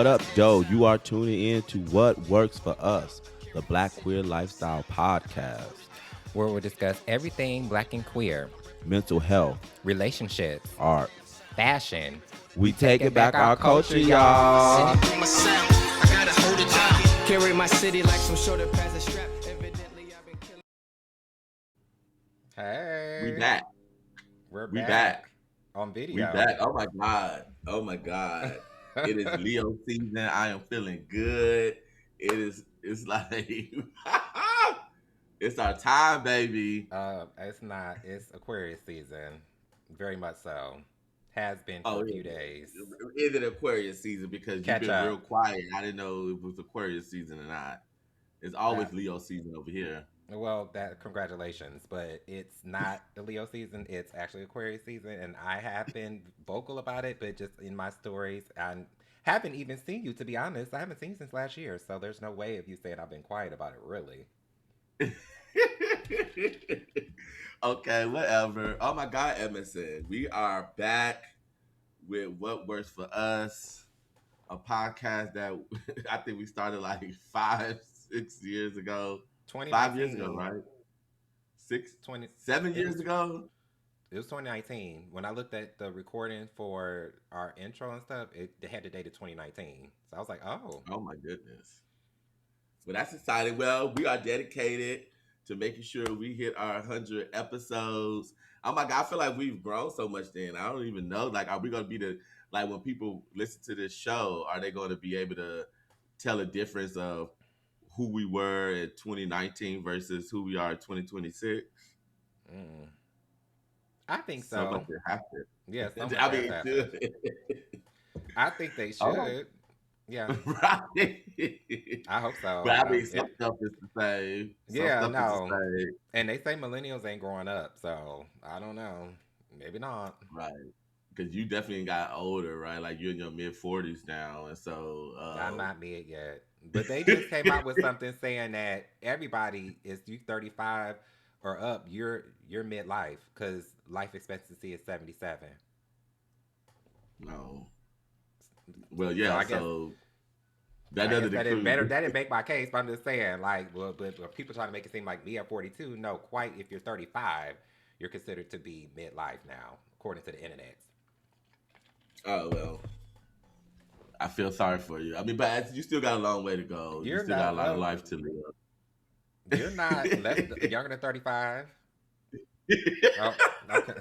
What up, Joe? You are tuning in to What Works for Us, the Black Queer Lifestyle Podcast, where we'll discuss everything Black and queer, mental health, relationships, art, fashion. We taking back our culture, y'all. Carry my city like some shoulder pads and strap. Evidently, I've been killing. Hey, We back. We're We back. back. On video. We back. Oh my God. Oh my God. It is Leo season. I am feeling good. It's like it's our time, baby. It's not. It's Aquarius season. Very much so. Has been for a few days. Is it Aquarius season? Because you've been real quiet. I didn't know it was Aquarius season or not. It's always Leo season over here. Well, congratulations, but it's not the Leo season. It's actually Aquarius season, and I have been vocal about it, but just in my stories, I haven't even seen you, to be honest. I haven't seen you since last year, so there's no way of you saying I've been quiet about it, really. Okay, whatever. Oh my God, Emerson. We are back with What Works for Us, a podcast that I think we started like 5-6 years ago. 5 years ago, right? 7 years ago? It was 2019. When I looked at the recording for our intro and stuff, it had the date of 2019. So I was like, oh. Oh my goodness. Well, that's exciting. Well, we are dedicated to making sure we hit our 100 episodes. Oh my God, I feel like we've grown so much then. I don't even know. Like, are we going to be when people listen to this show, are they going to be able to tell a difference of who we were in 2019 versus who we are in 2026? I think so. Someone should have to. Yeah, I think they should. Oh. Yeah. Right. I hope so. But I mean, some stuff is the same. Yeah, no. And they say millennials ain't growing up, so I don't know. Maybe not. Right. Because you definitely got older, right? Like you're in your mid-40s now, and so I'm not mid yet. But they just came out with something saying that everybody is you 35 or up, you're midlife because life expectancy is 77. No. Well, yeah. So that doesn't that didn't make my case. But I'm just saying, like, but people trying to make it seem like me at 42. No, quite. If you're 35, you're considered to be midlife now, according to the internet. Oh well. I feel sorry for you. I mean, but you still got a long way to go. You still got a lot of life to live. You're not younger than 35. Oh, okay.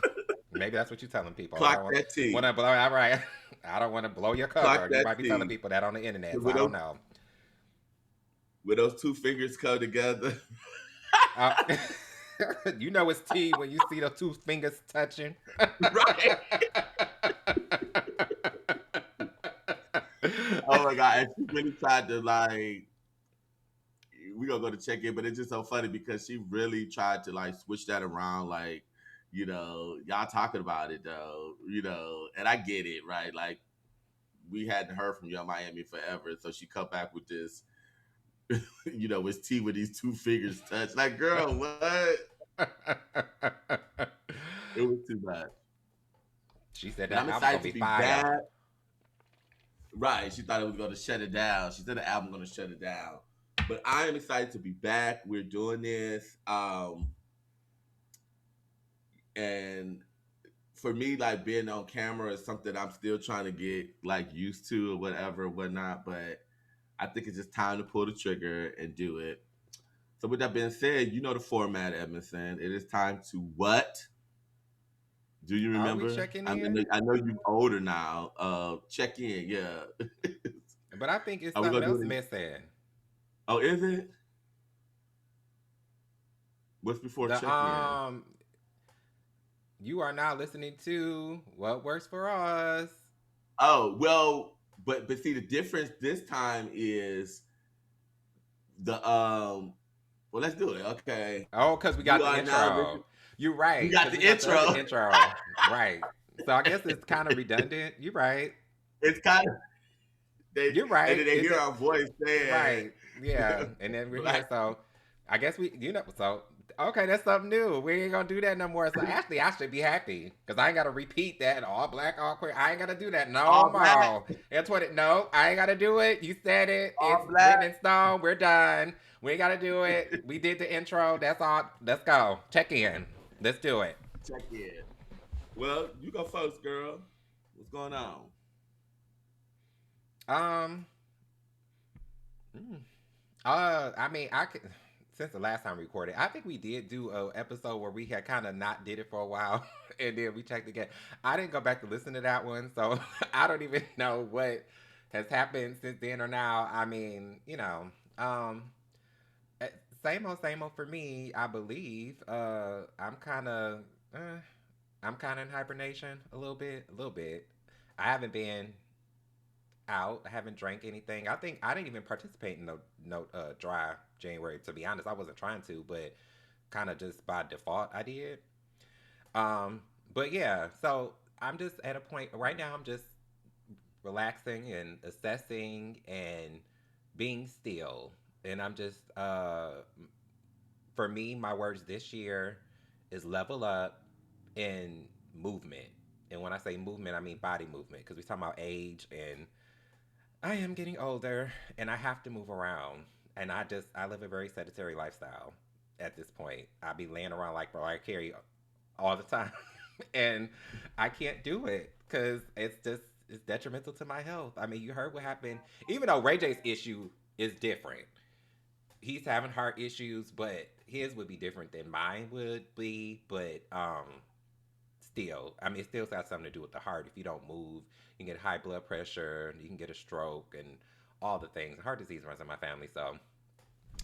Maybe that's what you're telling people. Clock that T. All right. I don't want to blow your cover. You might be telling people that on the internet. So I don't know. When those two fingers come together. You know it's T when you see the two fingers touching. Right. Oh my God. And she really tried to we're going to go to check in, but it's just so funny because she really tried to switch that around. Like, y'all talking about it though, and I get it, right? Like we hadn't heard from Young Miami forever. So she come back with this, it's T with these two fingers touch. Like, girl, what? It was too much. She said that I'm excited to be back. Right. She thought it was going to shut it down. She said the album going to shut it down. But I am excited to be back. We're doing this. And for me, being on camera is something I'm still trying to get used to or whatnot. But I think it's just time to pull the trigger and do it. So with that being said, you know the format, Edmondson. It is time to what? Do you remember? Are we checking in? I know you're older now. Check in, yeah. But I think it's something else missing. Oh, is it? What's before check-in? You are now listening to What Works for Us. Oh, well, but see, the difference this time is the well, let's do it. Okay. Oh, because we got the intro. You're right. We got the intro. Right. So I guess it's kind of redundant. You're right. It's kind of. You're right. And then they hear our voice saying. Right. Yeah. And then we're here. So I guess so Okay, that's something new. We ain't gonna do that no more. So actually, I should be happy because I ain't gotta repeat that all black, all queer. I ain't gotta do that no All black, more. That's what it. No, I ain't gotta do it. You said it. It's all written black. in stone. We're done. We ain't gotta do it. We did the intro. That's all. Let's go. Check in. Let's do it. Check in. Well, you go first, girl. What's going on? Um. mm, I mean, I could. Since the last time we recorded, I think we did do a episode where we had kind of not did it for a while, and then we checked again. I didn't go back to listen to that one, so I don't even know what has happened since then or now. I mean, um, eh, same old for me. I believe. I'm kind of in hibernation a little bit, a little bit. I haven't been out. I haven't drank anything. I think I didn't even participate in no dry January. To be honest, I wasn't trying to, but kind of just by default I did. Um, but yeah, so I'm just at a point right now. I'm just relaxing and assessing and being still, and I'm just for me, my words this year is level up in movement. And when I say movement, I mean body movement because we're talking about age and I am getting older and I have to move around. And I live a very sedentary lifestyle at this point. I be laying around like Mariah Carey all the time. And I can't do it because it's detrimental to my health. I mean, you heard what happened. Even though Ray J's issue is different, he's having heart issues, but his would be different than mine would be. But still, I mean, it still has something to do with the heart. If you don't move, you can get high blood pressure, you can get a stroke, and all the things. Heart disease runs in my family, so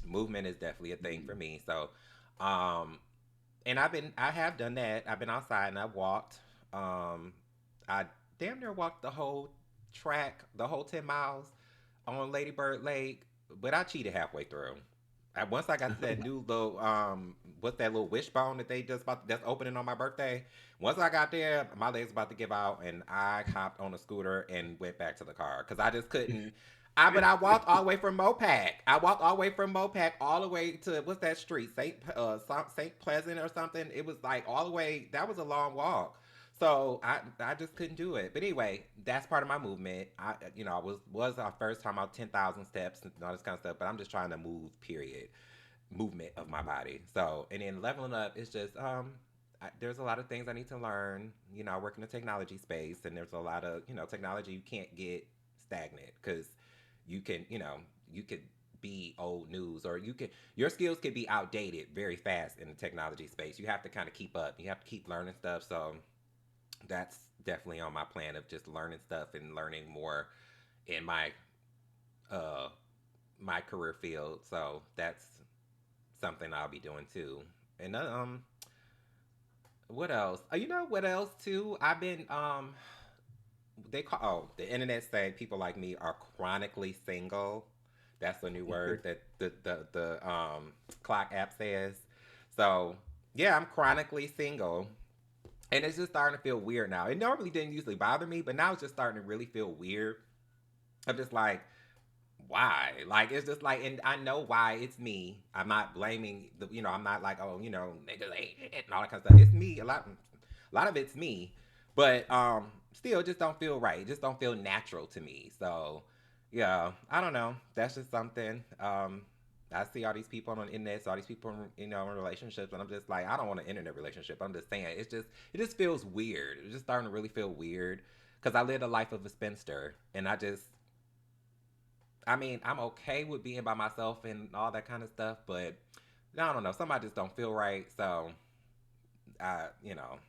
movement is definitely a thing for me. So, um, and I have done that. I've been outside and I've walked. I damn near walked the whole track, the whole 10 miles on Lady Bird Lake, but I cheated halfway through. Once I got to that new little what's that little wishbone that they just about that's opening on my birthday. Once I got there, my legs about to give out, and I hopped on a scooter and went back to the car because I just couldn't. But I walked all the way from Mopac. I walked all the way from Mopac all the way to what's that street, Saint Pleasant or something. It was like all the way. That was a long walk. So I just couldn't do it. But anyway, that's part of my movement. I was our first time out 10,000 steps and all this kind of stuff. But I'm just trying to move. Period. Movement of my body. So and then leveling up is just there's a lot of things I need to learn. I work in the technology space, and there's a lot of technology you can't get stagnant because you could be old news or your skills could be outdated very fast in the technology space. You have to kind of keep up. You have to keep learning stuff. So that's definitely on my plan of just learning stuff and learning more in uh my career field. So that's something I'll be doing too. And what else? You know what else too? I've been they call the internet say people like me are chronically single. That's a new word that the clock app says. So yeah, I'm chronically single. And it's just starting to feel weird now. It normally didn't usually bother me, but now it's just starting to really feel weird. I'm just like, why? Like it's just like, and I know why it's me. I'm not blaming I'm not like, oh, niggas ain't it and all that kind of stuff. It's me. A lot of it's me. But still just don't feel right. It just don't feel natural to me. So yeah, I don't know. That's just something. I see all these people on the internet, so all these people, in relationships, and I'm just like, I don't want an internet relationship. I'm just saying, it just feels weird. It's just starting to really feel weird because I lived a life of a spinster, and I mean, I'm okay with being by myself and all that kind of stuff, but I don't know. Somebody just don't feel right, so I don't.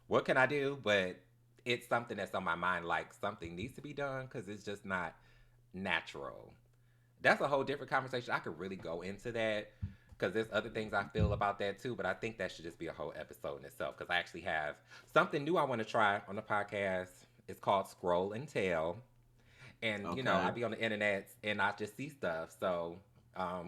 What can I do? But it's something that's on my mind. Like something needs to be done because it's just not natural. That's a whole different conversation. I could really go into that because there's other things I feel about that too. But I think that should just be a whole episode in itself because I actually have something new I want to try on the podcast. It's called Scroll and Tell, and I Okay. be on the internet and I just see stuff. So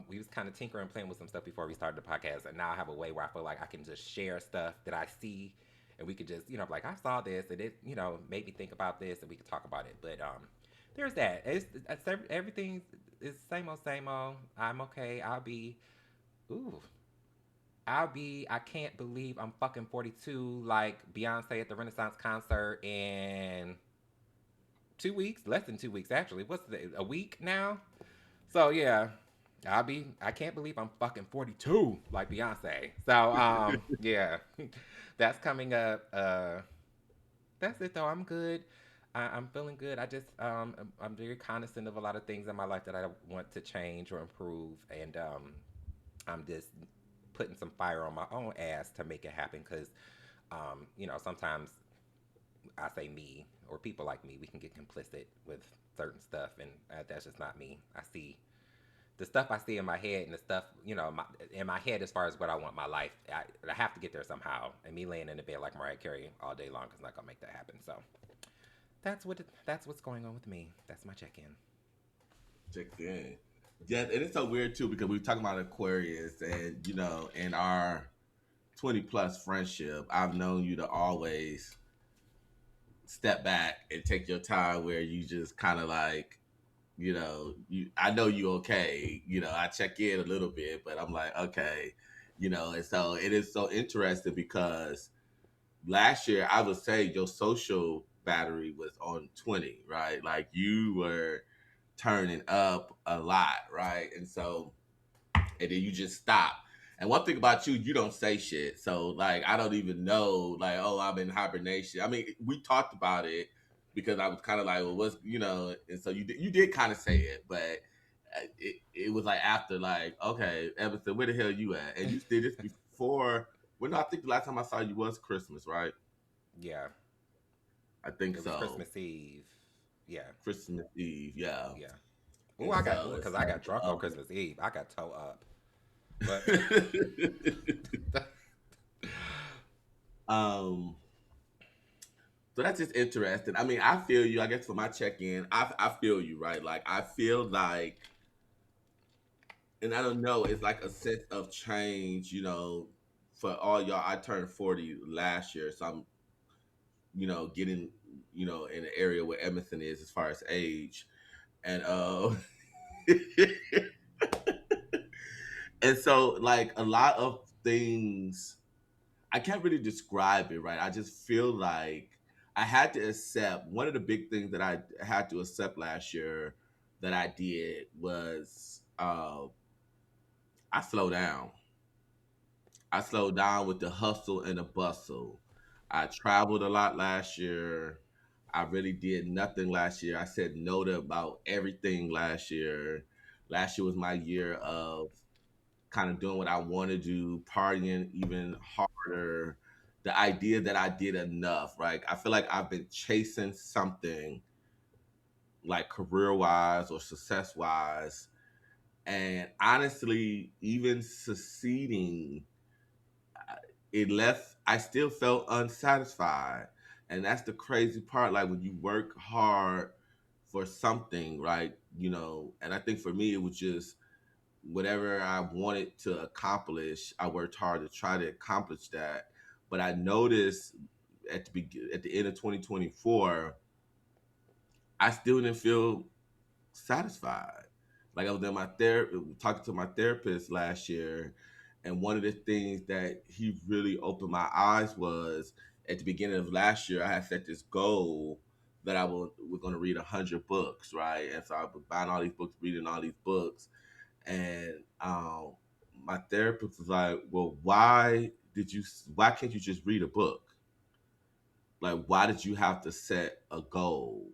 we was kind of tinkering, playing with some stuff before we started the podcast, and now I have a way where I feel like I can just share stuff that I see, and we could just like I saw this and it made me think about this, and we could talk about it. But there's that. Everything is same old, same old. I'm okay. I'll be. Ooh. I can't believe I'm fucking 42 like Beyonce at the Renaissance concert in 2 weeks, less than 2 weeks actually. What's a week now? So yeah, I can't believe I'm fucking 42 like Beyonce. So yeah, that's coming up. That's it though. I'm good. I'm feeling good. I'm very cognizant of a lot of things in my life that I want to change or improve, and I'm just putting some fire on my own ass to make it happen. Because sometimes I say me or people like me, we can get complicit with certain stuff, and that's just not me. I see the stuff I see in my head and the stuff, in my head as far as what I want my life. I have to get there somehow. And me laying in the bed like Mariah Carey all day long is not gonna make that happen. So that's what's going on with me. That's my check-in. Check in. Yeah, and it's so weird too because we were talking about Aquarius, and in our 20 plus friendship, I've known you to always step back and take your time where you just kind of like, I know you okay. I check in a little bit, but I'm like, okay, and so it is so interesting because last year I would say your social battery was on 20, right? Like you were turning up a lot, right? And so and then you just stop. And one thing about you, you don't say shit. So like I don't even know, like, oh, I'm in hibernation. I mean, we talked about it because I was kind of like, well, what's and so you did kind of say it, but it was like after like, okay, Everton, where the hell you at? And you did this before. When I think the last time I saw you was Christmas, right? Yeah, I think it was so. Christmas Eve. Yeah, Christmas Eve, yeah. yeah. And so Because it's I like, got drunk on Christmas Eve. I got toe up, but um, so that's just interesting. I mean, I feel you. I guess for my check in, I feel you, right? Like I feel like, and I don't know, it's like a sense of change. For all y'all, I turned 40 last year, so I'm getting in the area where Emerson is as far as age, and and so like a lot of things I can't really describe it, right? I just feel like I had to accept one of the big things that I had to accept last year that I did was I slowed down. I slowed down with the hustle and the bustle. I traveled a lot last year. I really did nothing last year. I said no to about everything last year. Last year was my year of kind of doing what I want to do, partying even harder. The idea that I did enough, right? I feel like I've been chasing something like career wise or success wise. And honestly, even succeeding, I still felt unsatisfied. And that's the crazy part. Like when you work hard for something, right? And I think for me, it was just whatever I wanted to accomplish, I worked hard to try to accomplish that. But I noticed at the end of 2024, I still didn't feel satisfied. Like I was in my talking to my therapist last year, and one of the things that he really opened my eyes was at the beginning of last year, I had set this goal that was going to read 100 books, right? And so I was buying all these books, reading all these books, and my therapist was like, "Well, why can't you just read a book? Like, why did you have to set a goal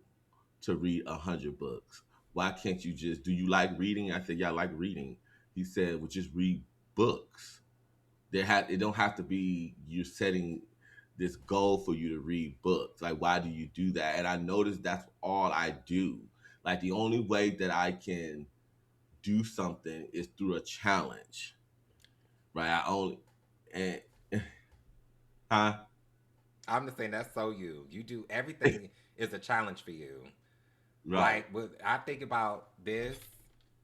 to read 100 books? Why can't you just? Do you like reading?" I said, "Yeah, I like reading." He said, "Well, just read books. It don't have to be you're setting this goal for you to read books. Like, why do you do that?" And I noticed that's all I do. Like, the only way that I can do something is through a challenge, right? I only and huh? I'm just saying that's so you. You do everything is a challenge for you. Right. Like I think about this.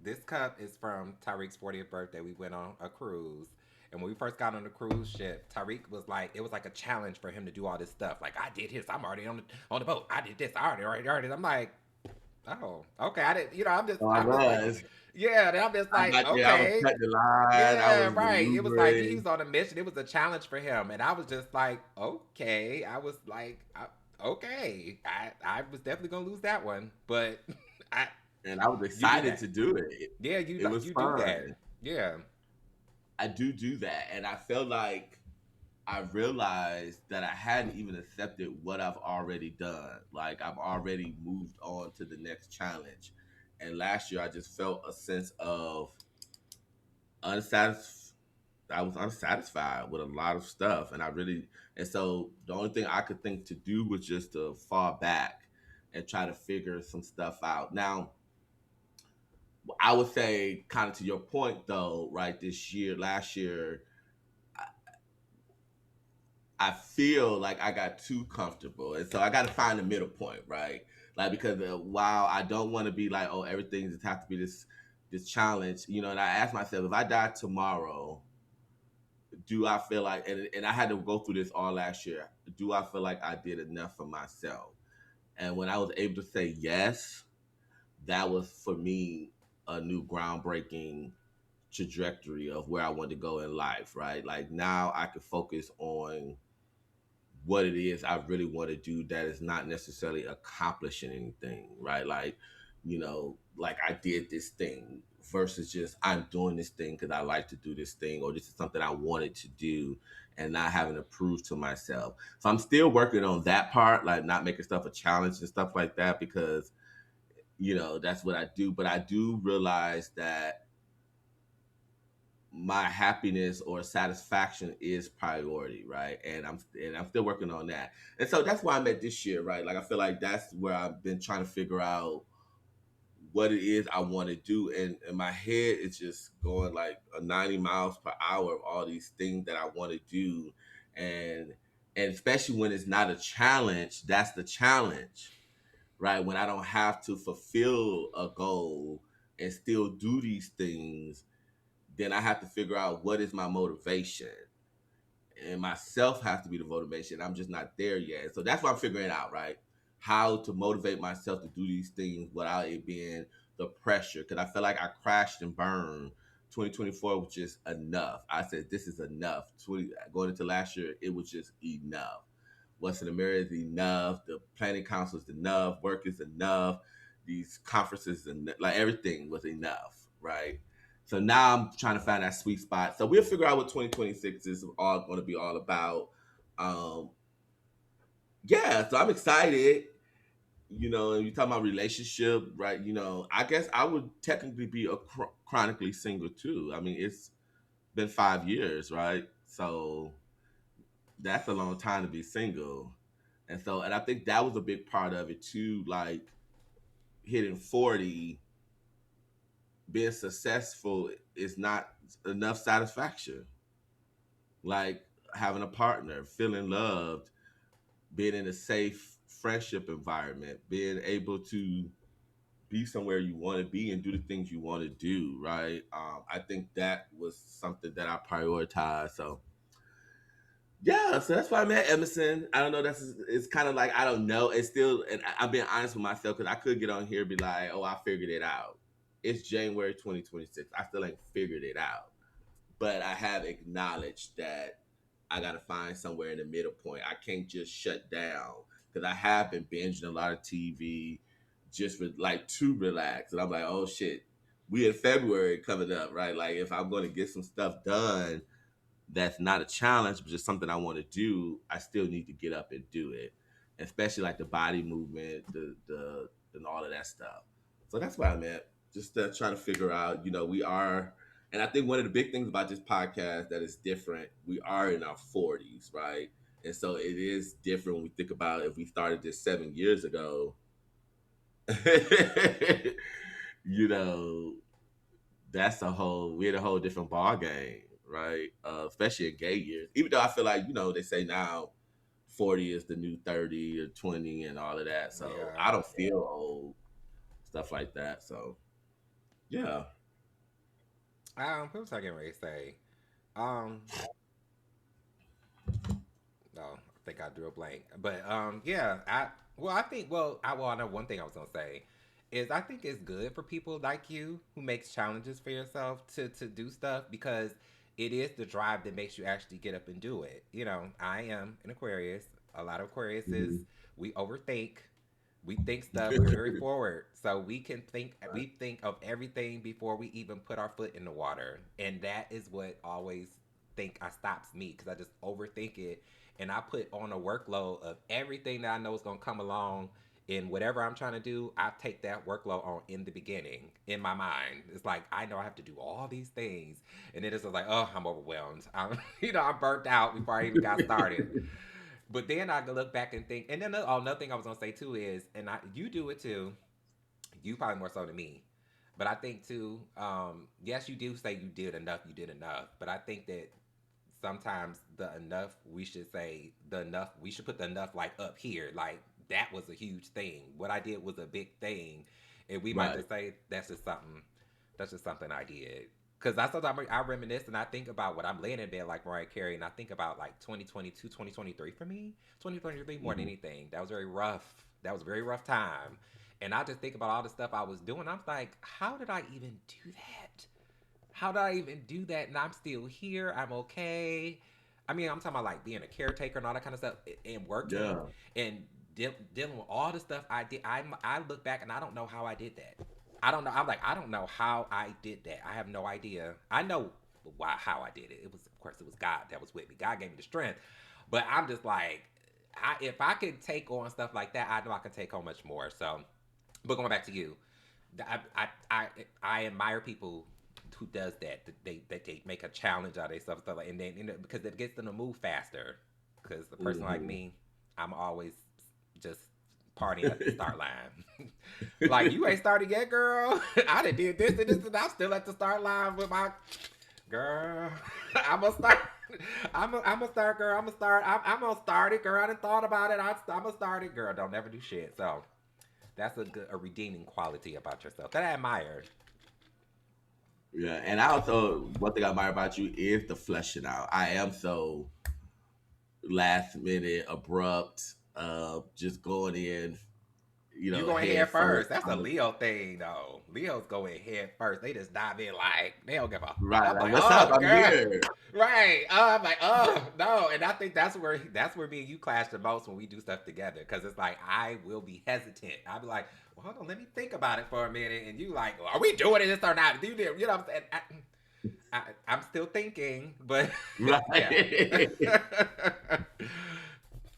This cup is from Tariq's 40th birthday. We went on a cruise. And when we first got on the cruise ship, Tariq was like, it was like a challenge for him to do all this stuff. Like, I did his. I'm already on the boat. I did this. I already. I'm like, Oh, okay. I didn't. I'm just. So I I'm just like, was. yeah. And I'm just I like, got there. I was okay. cutting the line. I Yeah, was right. It was like he maneuvering. was on a mission. It was a challenge for him, and I was just like, okay. I was like, okay. I was definitely gonna lose that one, but I And I was you do excited that. to do it. Yeah, It was you do fun. that. Yeah. I do that. And I felt like I realized that I hadn't even accepted what I've already done. Like I've already moved on to the next challenge. And last year I just felt a sense of unsatisfied. I was unsatisfied with a lot of stuff, and so the only thing I could think to do was just to fall back and try to figure some stuff out. Now, I would say, kind of to your point, though, right? Last year, I feel like I got too comfortable, and so I got to find the middle point, right? Like because while I don't want to be like, oh, everything just have to be this challenge, and I ask myself, if I die tomorrow, do I feel like, and I had to go through this all last year, do I feel like I did enough for myself? And when I was able to say yes, that was for me a new groundbreaking trajectory of where I wanted to go in life, right? Like now I could focus on what it is I really want to do that is not necessarily accomplishing anything, right? Like I did this thing versus just I'm doing this thing because I like to do this thing or this is something I wanted to do and not having to prove to myself. So I'm still working on that part, like not making stuff a challenge and stuff like that because, that's what I do. But I do realize that my happiness or satisfaction is priority, right? And I'm still working on that. And so that's why I'm at this year, right? Like I feel like that's where I've been trying to figure out what it is I want to do. And my head is just going like a 90 miles per hour of all these things that I want to do. And and especially when it's not a challenge, that's the challenge, right? When I don't have to fulfill a goal and still do these things, then I have to figure out what is my motivation. And myself has to be the motivation. I'm just not there yet. So that's what I'm figuring out, right? How to motivate myself to do these things without it being the pressure. Because I feel like I crashed and burned. 2024 was just enough. I said, this is enough. Going into last year, it was just enough. What's in the mirror is enough. The planning council is enough. Work is enough. These conferences and like everything was enough, right? So now I'm trying to find that sweet spot. So we'll figure out what 2026 is all going to be all about. Um, yeah, so I'm excited. And you talk about relationship, right? I guess I would technically be a chronically single too. I mean, it's been 5 years, right? So that's a long time to be single. And I think that was a big part of it too, like hitting 40, being successful is not enough satisfaction. Like having a partner, feeling loved, being in a safe friendship environment, being able to be somewhere you want to be and do the things you want to do, right? I think that was something that I prioritized. So yeah, so that's why I'm at Emerson. I don't know. It's kind of like I don't know. It's still, and I'm being honest with myself because I could get on here and be like, "Oh, I figured it out." It's January 2026. I still ain't figured it out, but I have acknowledged that I got to find somewhere in the middle point. I can't just shut down because I have been binging a lot of TV just like to relax, and I'm like, "Oh shit, we in February coming up, right?" Like if I'm going to get some stuff done that's not a challenge, but just something I want to do, I still need to get up and do it, especially like the body movement, the and all of that stuff. So that's why I'm at. Just trying to figure out, we are, and I think one of the big things about this podcast that is different, we are in our 40s, right? And so it is different when we think about if we started this 7 years ago, you know, we had a whole different ball game, right? Especially in gay years. Even though I feel like, they say now 40 is the new 30 or 20 and all of that. So Yeah. I don't feel old, stuff like that. So yeah. What was I getting ready to say? Um, no, I think I drew a blank. But yeah, I think I know one thing I was gonna say. is I think it's good for people like you who makes challenges for yourself to do stuff because it is the drive that makes you actually get up and do it. You know, I am an Aquarius. A lot of Aquariuses, Mhm. we overthink. We think stuff. We're very forward, so We think of everything before we even put our foot in the water, and that is what always think I stops me because I just overthink it, and I put on a workload of everything that I know is gonna come along in whatever I'm trying to do. I take that workload on in the beginning in my mind. It's like I know I have to do all these things, and then it's just like, oh, I'm overwhelmed. I'm I'm burnt out before I even got started. But then I can look back and think, and then another thing I was gonna say too is, and you do it too. You probably more so than me, but I think too. Yes, you do say you did enough. You did enough, but I think that sometimes the enough we should say the enough we should put the enough like up here, like that was a huge thing. What I did was a big thing, and we might Right. just say that's just something. That's just something I did. Cause I sometimes I reminisce and I think about what I'm laying in bed like Mariah Carey, and I think about like 2022, 2023 for me, 2023 more than Mhm. anything. That was very rough. That was a very rough time, and I just think about all the stuff I was doing. I'm like, how did I even do that? How did I even do that? And I'm still here. I'm okay. I mean, I'm talking about like being a caretaker and all that kind of stuff and working Yeah. and dealing with all the stuff I did. I look back and I don't know how I did that. I don't know. I'm like, I don't know how I did that. I have no idea. I know how I did it. It was, of course, it was God that was with me. God gave me the strength. But I'm just like, if I could take on stuff like that, I know I can take on much more. So, but going back to you, I I I, I admire people who does that. They make a challenge out of themselves stuff like, and then because it gets them to move faster. Because the person like Mhm. me, I'm always just partying at the start line. Like you ain't started yet, girl. I done did this and this, and I'm still at the start line with my girl. I'm gonna start. I'm gonna start, girl. I'm gonna start it, girl. I done thought about it. I'm gonna start it, girl. Don't never do shit. So that's a redeeming quality about yourself that I admire. Yeah, and I also one thing I admire about you is the fleshing out. I am so last minute, abrupt, just going in, You going head head first. first. That's a Leo thing, though. Leos go in head first. They just dive in like they don't give a. Right, I'm like like, what's up? oh I'm god, here. right. I'm like, oh no. And I think that's where me and you clash the most when we do stuff together. Because it's like I will be hesitant. I'll be like, well, hold on, let me think about it for a minute. And you like, well, are we doing this or not? You know what I'm saying? I'm still thinking, but yeah. Right.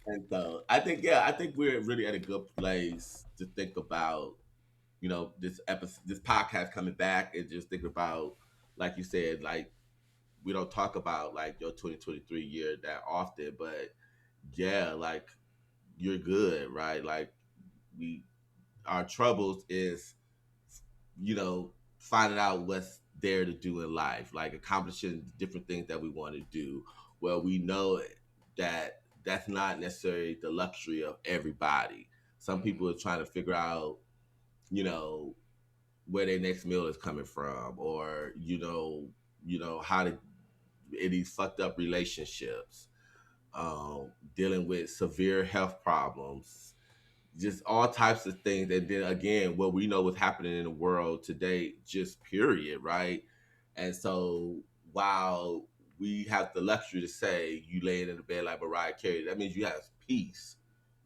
And so I think, yeah, I think we're really at a good place to think about, this episode, this podcast coming back, and just think about, like you said, like we don't talk about like your 2023 year that often, but yeah, like you're good, right? Like we, our troubles is, finding out what's there to do in life, like accomplishing different things that we want to do. Well, we know that that's not necessarily the luxury of everybody. Some Mm-hmm. people are trying to figure out, you know, where their next meal is coming from, or how to in these fucked up relationships, dealing with severe health problems, just all types of things. And then again, what we know what's happening in the world today, just period, right? And so while we have the luxury to say you laying in the bed like Mariah Carey, that means you have peace.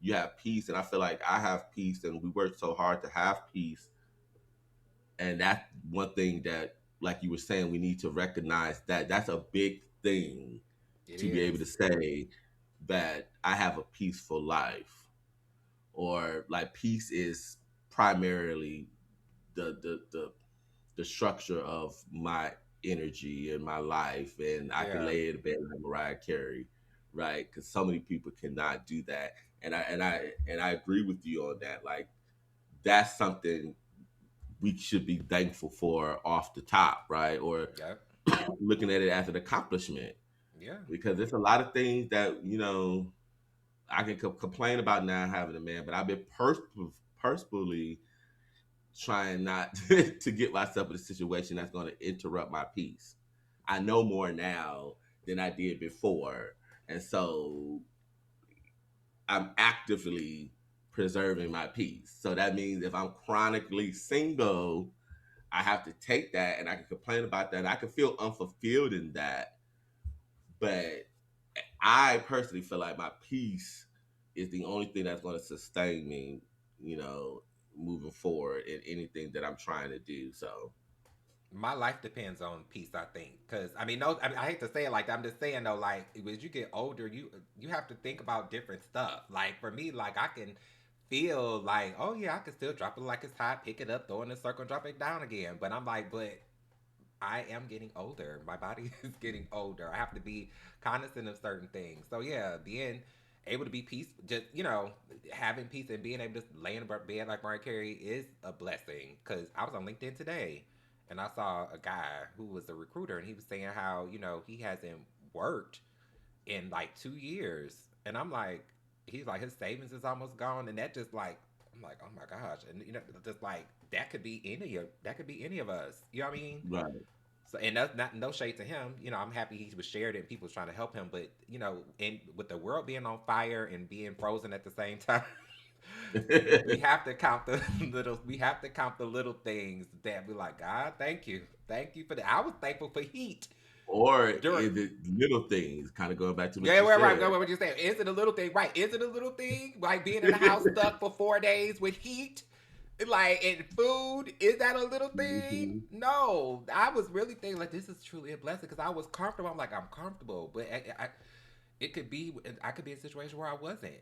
You have peace, and I feel like I have peace, and we work so hard to have peace. And that's one thing that, like you were saying, we need to recognize that that's a big thing It to be able is. to say that I have a peaceful life, or like peace is primarily the structure of my energy and my life, and I can Yeah. lay in bed like Mariah Carey, right? Because so many people cannot do that, and I agree with you on that. Like that's something we should be thankful for off the top, right? Or Yep. looking at it as an accomplishment, Yeah. because there's a lot of things that I can complain about not having a man, but I've been personally trying not to get myself in a situation that's going to interrupt my peace. I know more now than I did before, and so I'm actively preserving my peace. So that means if I'm chronically single, I have to take that and I can complain about that. And I can feel unfulfilled in that. But I personally feel like my peace is the only thing that's going to sustain me, you know, moving forward in anything that I'm trying to do. So, My life depends on peace, I think, because I mean, no, I mean, I hate to say it like that. I'm just saying though, like as you get older, you have to think about different stuff. Like for me, like I can feel like, oh yeah, I can still drop it like it's hot, pick it up, throw it in a circle, drop it down again. But I'm like, but I am getting older. My body is getting older. I have to be cognizant of certain things. So yeah, being able to be peace, just having peace and being able to lay in a bed like Mariah Carey is a blessing. Because I was on LinkedIn today, and I saw a guy who was a recruiter, and he was saying how he hasn't worked in like 2 years, and I'm like, he's like his savings is almost gone, and that just like I'm like, oh my gosh, and just like that could be any of us. You know what I mean? right. So, and that's not no shade to him. I'm happy he was shared and people was trying to help him. But and with the world being on fire and being frozen at the same time, we have to count the little. We have to count the little things that we like. God, thank you for that. I was thankful for heat Or during. is it little things? Kind of going back to what Yeah, you right, right. said. What you saying? Is it a little thing? Right? Is it a little thing? Like being in the house stuck for 4 days with heat, like and food. Is that a little thing? Mhm. No, I was really thinking like this is truly a blessing because I was comfortable. I'm like I'm comfortable, but it could be I could be in a situation where I wasn't.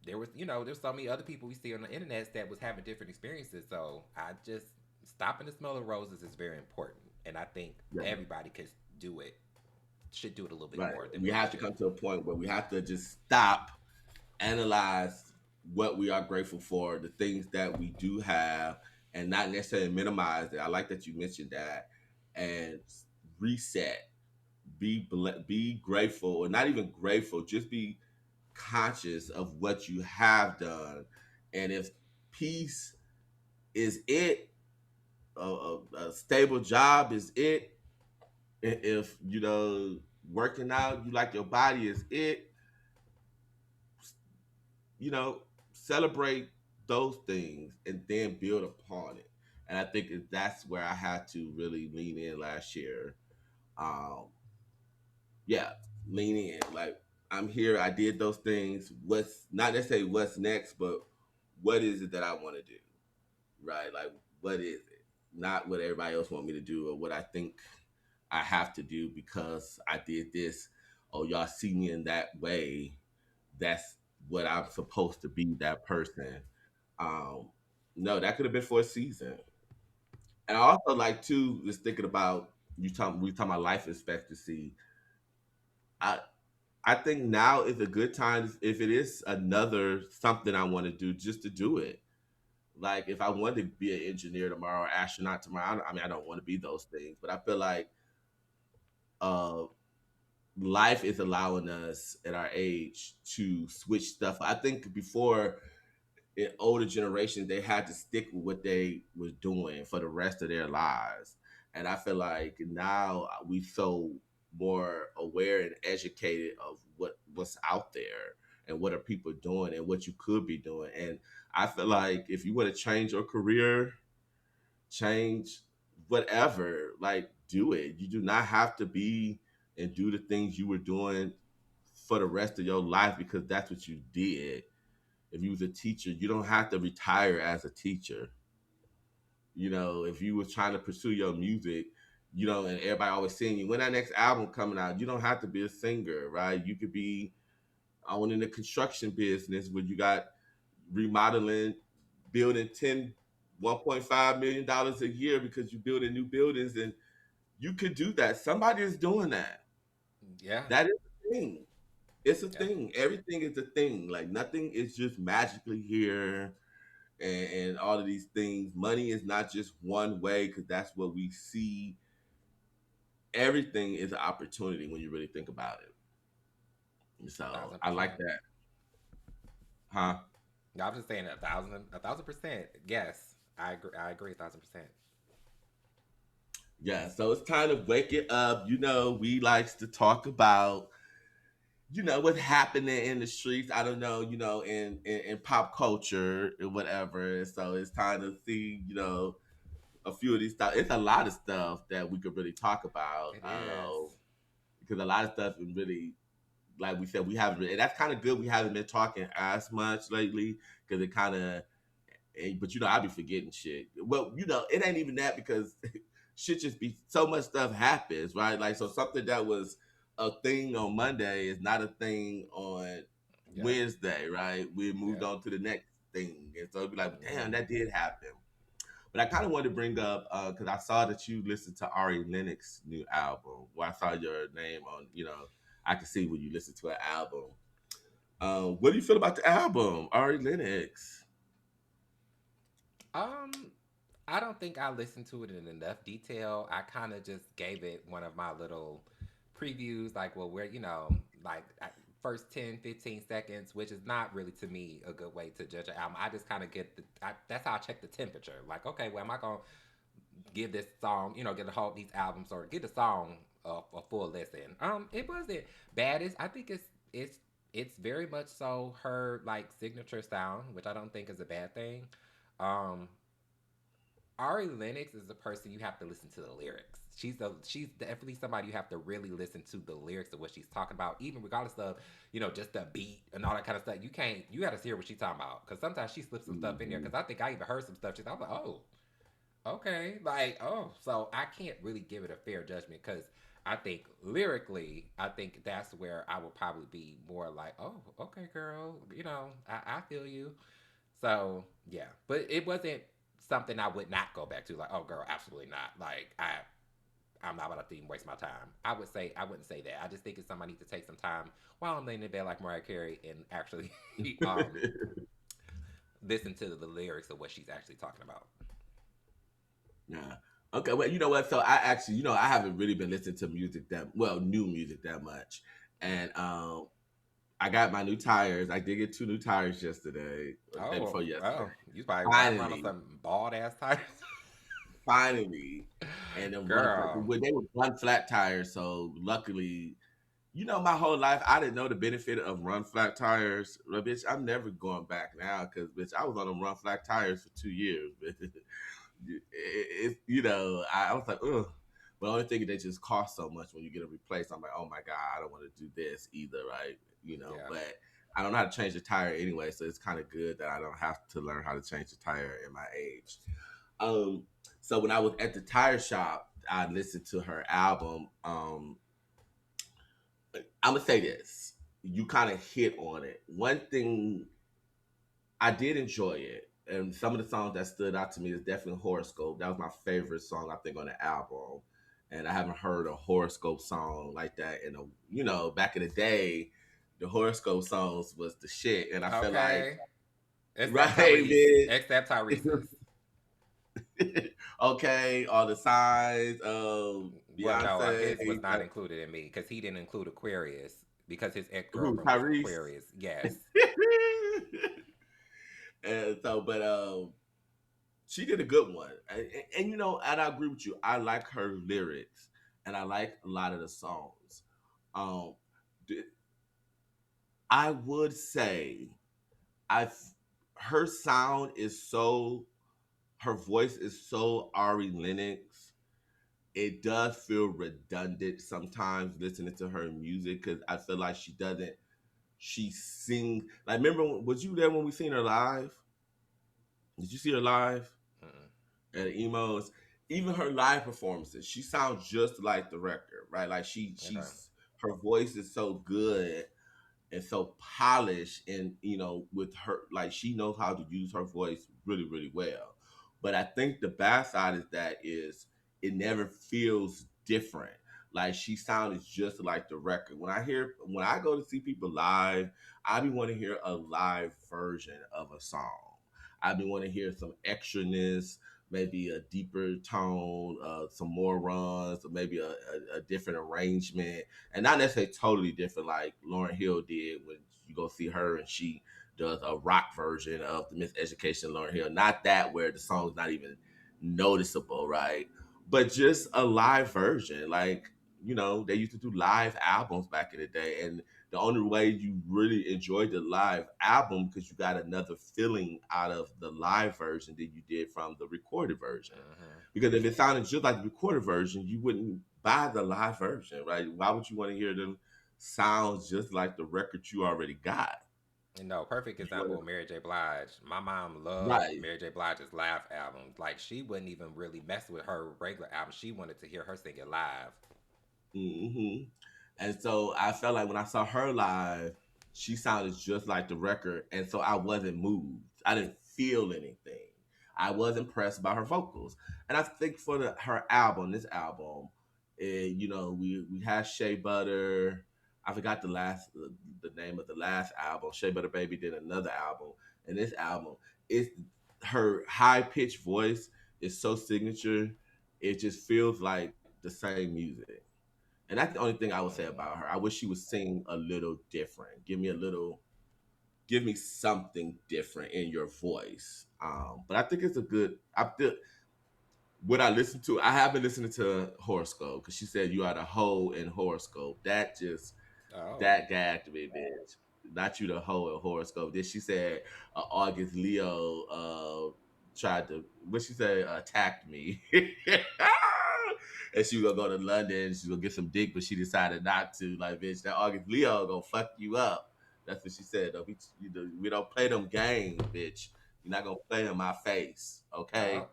There was there's so many other people we see on the internet that was having different experiences. So I just stopping the smell of roses is very important, and I think Yeah, everybody could do it. Should do it a little bit right. more than We what we have to do. come to a point where we have to just stop, analyze what we are grateful for, the things that we do have, and not necessarily minimize it. I like that you mentioned that, and reset. Be grateful, or not even grateful. Just be conscious of what you have done, and if peace is it, a stable job is it. If working out, you like your body is it. You know, celebrate those things and then build upon it. And I think that's where I had to really lean in last year. Um, yeah, lean in. Like I'm here. I did those things. What's not necessarily what's next, but what is it that I want to do? Right? Like what is it? Not what everybody else want me to do or what I think I have to do because I did this. Oh, y'all see me in that way. That's what I'm supposed to be. That person. Um, no, that could have been for a season. And I also like too, just thinking about we talking about life expectancy. I I think now is a good time if it is another something I want to do, just to do it. Like if I wanted to be an engineer tomorrow or astronaut tomorrow, I mean I don't want to be those things, but I feel like uh life is allowing us at our age to switch stuff. I think before in older generations they had to stick with what they was doing for the rest of their lives, and I feel like now we so more aware and educated of what's out there and what are people doing and what you could be doing. And I feel like if you want to change your career, change whatever, like do it. You do not have to be and do the things you were doing for the rest of your life because that's what you did. If you was a teacher, you don't have to retire as a teacher. If you was trying to pursue your music, and everybody always seeing you when that next album coming out, you don't have to be a singer, right? You could be on in the construction business where you got remodeling, building 1.5 million dollars a year because you're building new buildings, and you could do that. Somebody is doing that. Yeah, That is a thing. It's a yeah. thing. Everything is a thing. Like nothing is just magically here, and all of these things. Money is not just one way because that's what we see. Everything is an opportunity when you really think about it. So Thousand I like percent. that, huh? No, I'm just saying a thousand percent. Yes, I agree. I agree 1,000%. Yeah. So it's time to wake it up. We likes to talk about what's happening in the streets. I don't know, in pop culture or whatever. So it's time to see, a few of these stuff. It's a lot of stuff that we could really talk about. It is. Because a lot of stuff is really, like we said, we haven't. And that's kind of good. We haven't been talking as much lately because it kind of. But I be forgetting shit. Well, it ain't even that because shit just be so much stuff happens, right? Like, so something that was a thing on Monday is not a thing on Yep. Wednesday, right? We moved Yep. on to the next thing, and so it'd be like, damn, Hmm. that did happen. But I kind of wanted to bring up because I saw that you listened to Ari Lennox's new album. Well, I saw your name on, I could see when you listen to an album. What do you feel about the album, Ari Lennox? Um, I don't think I listened to it in enough detail. I kind of just gave it one of my little previews, like, well, where, like first 10, 15 seconds, which is not really to me a good way to judge an album. I just kind of that's how I check the temperature. Like, okay, well, am I going to give this song, get a whole these albums or get the song a full listen? It wasn't bad. I think it's very much so her like signature sound, which I don't think is a bad thing. Um, Ari Lennox is a person you have to listen to the lyrics. She's definitely somebody you have to really listen to the lyrics of what she's talking about, even regardless of just the beat and all that kind of stuff. You got to hear what she's talking about because sometimes she slips some stuff in there. Mm-hmm. Because I think I even heard some stuff. I'm like, oh, okay, like so I can't really give it a fair judgment because I think lyrically, I think that's where I would probably be more like, oh, okay, girl, I feel you. So yeah, but it wasn't something I would not go back to. Like, oh, girl, absolutely not. Like, I'm not about to even waste my time. I wouldn't say that. I just think it's somebody needs to take some time while I'm laying in bed like Mariah Carey and actually listen to the lyrics of what she's actually talking about. Yeah. Okay. Well, you know what? So I actually, I haven't really been listening to new music that much, and I got my new tires. I did get two new tires yesterday, or the day Oh, before yesterday. well, you probably ride around on Finally, some bald ass tires. finally, and then Girl. they were run flat tires. So luckily, my whole life I didn't know the benefit of run flat tires. But bitch, I'm never going back now because bitch, I was on them run flat tires for 2 years. I was like, ugh. But the only thing is they just cost so much when you get it replaced. I'm like, oh my god, I don't want to do this either, right? Yeah. But I don't know how to change the tire anyway, so it's kind of good that I don't have to learn how to change the tire in my age. Um, so when I was at the tire shop, I listened to her album. I'm gonna say this: you kind of hit on it. One thing I did enjoy it, and some of the songs that stood out to me is definitely Horoscope. That was my favorite song I think on the album, and I haven't heard a Horoscope song like that in back in the day. The Horoscope songs was the shit, and I feel like Okay. Except right, Tyrese. man. Except Tyrese's. Okay, all the signs, Well, no, Beyonce, his was not included in me because he didn't include Aquarius because his ex who, girlfriend was Tyrese. Aquarius. Yes. And so, but she did a good one, and I agree with you. I like her lyrics, and I like a lot of the songs. Um, I would say, I her sound is so, her voice is so Ari Lennox. It does feel redundant sometimes listening to her music because I feel like she sings like, remember, was you there when we seen her live? Did you see her live Mm-mm. at Emos? Even her live performances, she sounds just like the record, right? Like Okay. her voice is so good and so polished, and with her, like, she knows how to use her voice really really well. But I think the bad side is that is it never feels different. Like, she sounds just like the record. When I go to see people live, I be want to hear a live version of a song. I be want to hear some extraness, maybe a deeper tone, some more runs, or maybe a different arrangement, and not necessarily totally different like Lauryn Hill did when you go see her and she does a rock version of the Miseducation of Lauryn Hill. Not that where the song's not even noticeable, right? But just a live version. Like, they used to do live albums back in the day, and the only way you really enjoyed the live album because you got another feeling out of the live version than you did from the recorded version. Hmm. Because if it sounded just like the recorded version, you wouldn't buy the live version, right? Why would you want to hear them sounds just like the record you already got? No, perfect You want example, Mary J. Blige. My mom loved right. Mary J. Blige's live albums. Like, she wouldn't even really mess with her regular album. She wanted to hear her sing it live. hmm And so I felt like when I saw her live, she sounded just like the record, and so I wasn't moved. I didn't feel anything. I was impressed by her vocals, and I think for her album, this album, we had Shea Butter. I forgot the name of the last album. Shea Butter Baby did another album, and this album is her high pitched voice is so signature. It just feels like the same music. And that's the only thing I would say Mm. about her. I wish she would sing a little different. Give me something different in your voice. But I think it's a good. I feel what I listen to. I have been listening to Horoscope because she said you are the hoe in Horoscope. Oh. That gagged me, bitch. Not you the hoe in Horoscope. Then she said August Leo tried to what she said attacked me. And she was gonna go to London. She was gonna get some dick, but she decided not to. Like, bitch, that August Leo gonna fuck you up. That's what she said. Though we don't play them games, bitch. You're not gonna play in my face, okay? Oh.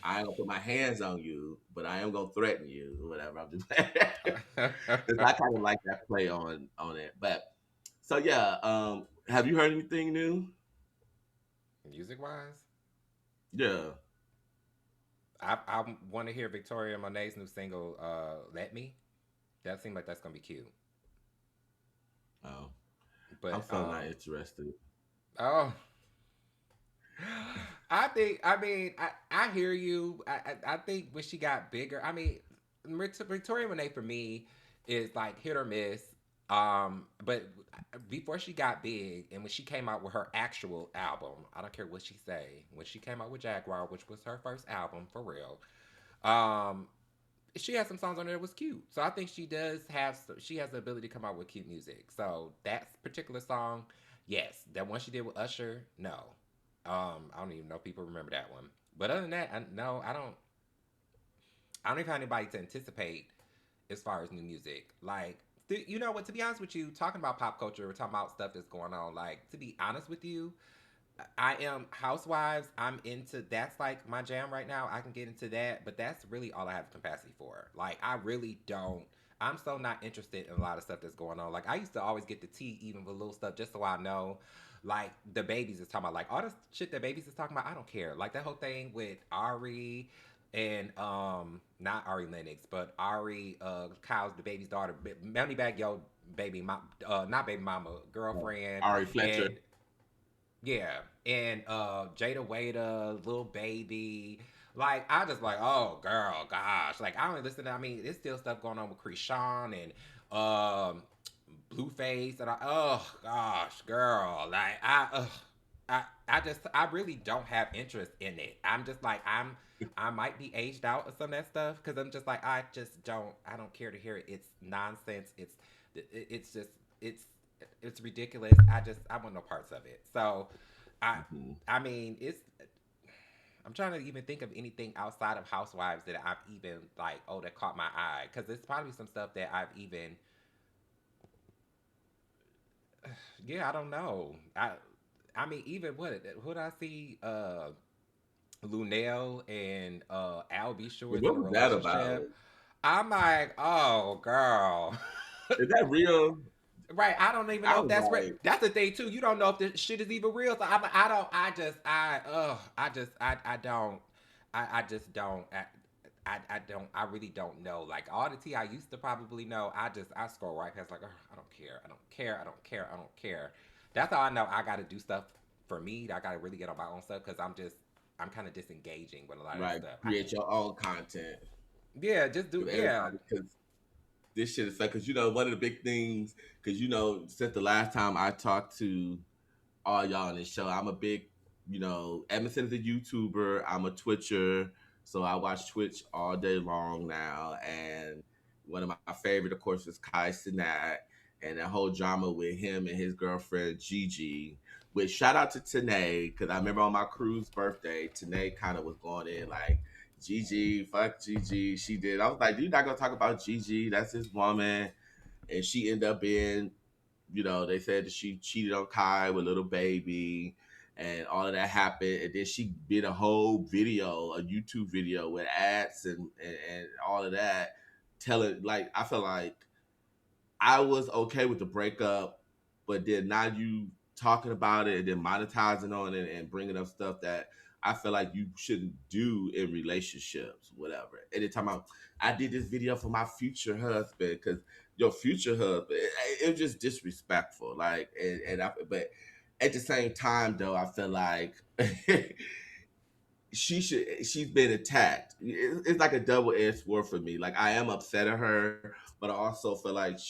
I ain't gonna put my hands on you, but I am gonna threaten you or whatever. I'm just because I kind of like that play on it. But so yeah, have you heard anything new? Music wise, Yeah. I want to hear Victoria Monet's new single, "Let Me." That seems like that's gonna be cute. Oh, I'm But still not interested. oh, I mean, I hear you. I think when she got bigger, I mean, Victoria Monet for me is like hit or miss. But before she got big and when she came out with her actual album, I don't care what she say. When she came out with Jaguar, which was her first album for real, um, she had some songs on there that was cute. So I think she has the ability to come out with cute music. So that particular song, yes. That one she did with Usher, no. I don't even know if people remember that one. But other than that, no, I don't. I don't even have anybody to anticipate as far as new music. Like, you know what? To be honest with you, talking about pop culture, we're talking about stuff that's going on. Like, to be honest with you, I am Housewives. I'm into that's like my jam right now. I can get into that, but that's really all I have capacity for. Like, I really don't. I'm so not interested in a lot of stuff that's going on. Like, I used to always get the tea even with little stuff just so I know. Like, the babies is talking about, like, all this shit that babies is talking about, I don't care. Like, that whole thing with Ari and not Ari Lennox, but Ari Kyle's the baby's daughter, Melanie Bag Yo baby, not baby mama, girlfriend, Ari Fletcher. and yeah, and Jada Waiter, Lil Baby. Like, I just like, oh girl, gosh. Like, I don't listen to, I mean, there's still stuff going on with Krishan and Blueface and oh gosh, girl. Like I really don't have interest in it. I'm just like I might be aged out of some of that stuff because I'm just like I don't care to hear it. It's nonsense. It's just it's it's ridiculous. I want no parts of it. So I Mhm. I mean it's I'm trying to even think of anything outside of Housewives that I've even like that caught my eye because there's probably some stuff that I've even yeah I don't know I mean even what I see Lunel and Al B. Sure is in What a was that about? relationship. I'm like, oh girl. Is that real? Right, I don't even I know if was that's real. like, That's the thing too. You don't know if this shit is even real. So I don't. I just don't. I don't. I really don't know. Like all the tea I used to probably know. I scroll right past like, I don't care. I don't care. I don't care. I don't care. That's how I know I got to do stuff for me. I got to really get on my own stuff because I'm kind of disengaging with a lot of that right, stuff. create your own content. Yeah, just do. Because Yeah. everybody, because this shit is like, because one of the big things, because since the last time I talked to all y'all on this show, I'm a big, ever since a YouTuber, I'm a Twitcher, so I watch Twitch all day long now, and One of my favorite, of course, was Kai Cenat, and that whole drama with him and his girlfriend Gigi. Which shout out to Tanae, because I remember on my cruise birthday, Tanae kind of was going in like, Gigi, fuck Gigi. She did. I was like, you're not gonna talk about Gigi. That's his woman. And she ended up being, they said that she cheated on Kai with little baby, and all of that happened. And then she did a whole video, a YouTube video with ads and all of that, telling, like, I feel like I was okay with the breakup, but then now you talking about it and then monetizing on it and bringing up stuff that I feel like you shouldn't do in relationships, whatever. And then talking about, I did this video for my future husband, because your future husband, it was just disrespectful. Like, but at the same time, though, I feel like she's been attacked. It's like a double-edged sword for me. Like, I am upset at her, but I also feel like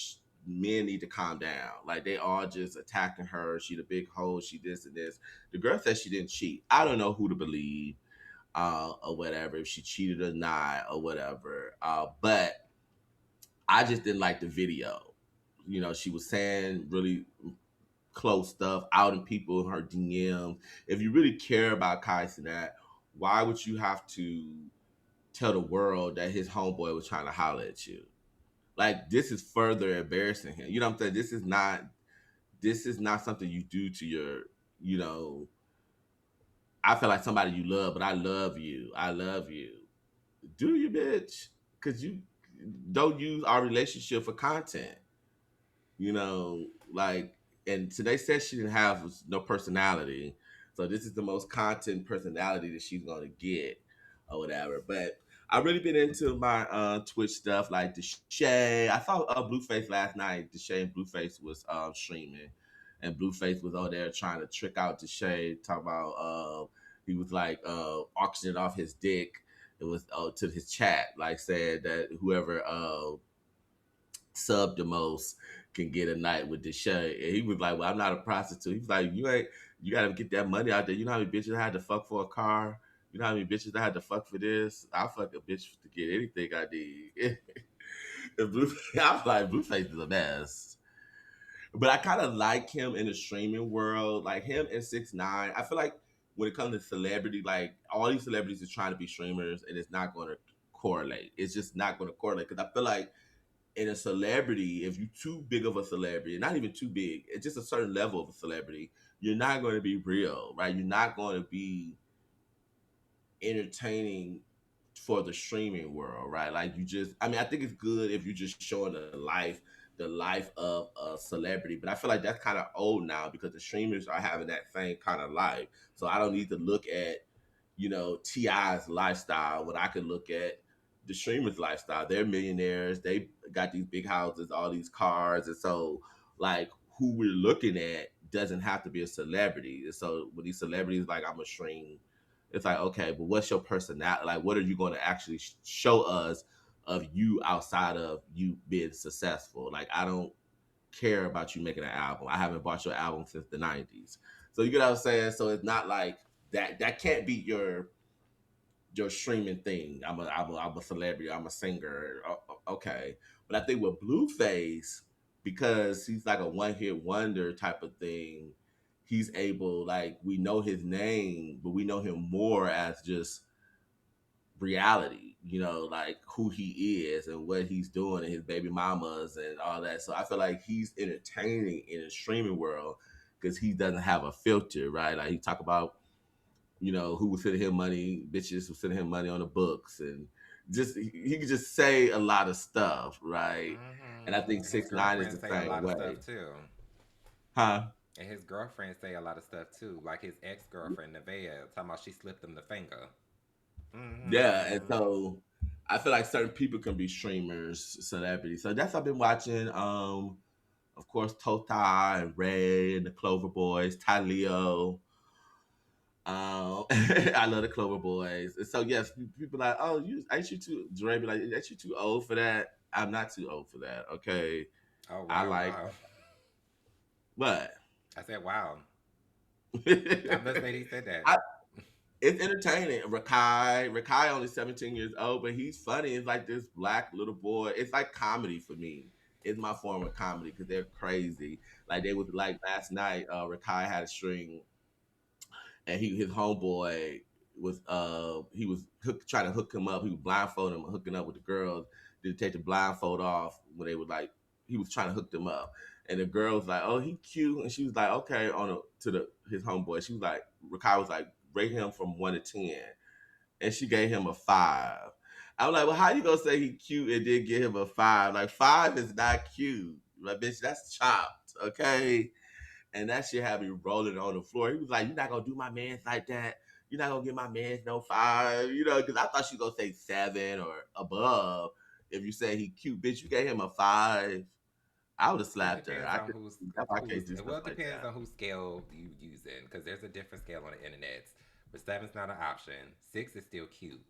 men need to calm down. Like, they all just attacking her. She the big hoe, she this and this. The girl said she didn't cheat. I don't know who to believe, or whatever, if she cheated or not or whatever, but I just didn't like the video. She was saying really close stuff out in people in her DMs. If you really care about Kai Cenat, why would you have to tell the world that his homeboy was trying to holler at you? Like, this is further embarrassing him. You know what I'm saying? This is not something you do to your, you know, I feel like somebody you love, but I love you. I love you. Do you, bitch? Because you don't use our relationship for content. Like, and today said she didn't have no personality, so this is the most content personality that she's gonna get or whatever. But I really been into my Twitch stuff, like Deshay. I saw Blueface last night. Deshay and Blueface was streaming, and Blueface was over there trying to trick out Deshay, talk about he was like auctioning off his dick. It was to his chat, like saying that whoever sub the most can get a night with the show. And he was like, well, I'm not a prostitute. He was like, you gotta get that money out there. You know how many bitches I had to fuck for a car? You know how many bitches I had to fuck for this? I fuck a bitch to get anything I need. I was like, Blueface is a mess. But I kind of like him in the streaming world, like him and 6ix9ine. I feel like when it comes to celebrity, like all these celebrities are trying to be streamers, and it's not going to correlate. It's just not going to correlate, because I feel like in a celebrity, if you're too big of a celebrity, not even too big, it's just a certain level of a celebrity, you're not going to be real, right? You're not going to be entertaining for the streaming world, right? Like, I mean, I think it's good if you're just showing the life of a celebrity, but I feel like that's kind of old now, because the streamers are having that same kind of life. So I don't need to look at, Ti's lifestyle when I can look at the streamers' lifestyle. They're millionaires. They got these big houses, all these cars, and so, like, who we're looking at doesn't have to be a celebrity. And so when these celebrities like, I'm a stream, it's like, okay, but what's your personality? Like, what are you going to actually show us of you outside of you being successful? Like, I don't care about you making an album. I haven't bought your album since the '90s. So you get what I'm saying? So it's not like that. That can't be your streaming thing. I'm a celebrity. I'm a singer. Okay, but I think with Blueface, because he's like a one hit wonder type of thing, he's able, like, we know his name, but we know him more as just reality. Like who he is and what he's doing and his baby mamas and all that. So I feel like he's entertaining in the streaming world because he doesn't have a filter, right? Like, he talk about, who was sending him money, bitches were sending him money on the books, and just he could just say a lot of stuff, right? And I think And his 6ix9ine is girlfriend the say a same lot of way, stuff too. huh? And his girlfriend say a lot of stuff too. Like his ex girlfriend Nevaeh talking about she slipped him the finger. Yeah, and Mm-hmm. so I feel like certain people can be streamers, celebrities. So that's what I've been watching. Of course, Tota and Ray and the Clover Boys, Ty Leo. I love the Clover Boys. And so yes, people are like, oh, ain't you too? Dre be like, ain't you too old for that? I'm not too old for that. Okay, Oh I wow, like wow. what. I said wow. I must say I, he said that. It's entertaining. Rakai only 17 years old, but he's funny. It's like this black little boy. It's like comedy for me. It's my form of comedy because they're crazy. Like they was like last night. Rakai had a string, and his homeboy was he was trying to hook him up. He was blindfolding him, hooking up with the girls. Did take the blindfold off when they were like he was trying to hook them up, and the girl was like, "Oh, he cute," and she was like, "Okay." To the his homeboy, she was like, Rakai was like, "Rate him from 1 to 10," and she gave him a 5. I was like, "Well, how you gonna say he cute and then give him a 5? Like 5 is not cute, like bitch. That's chopped, okay?" And that shit had me rolling on the floor. He was like, "You're not gonna do my man's like that. You're not gonna give my man's no 5, because I thought she was gonna say 7 or above. If you say he cute, bitch, you gave him a 5. I would have It slapped her. depends I on could. That's why I can't do stuff it like depends that. on whose scale you using because there's a different scale on the internet. But seven's not an option. Six is still cute.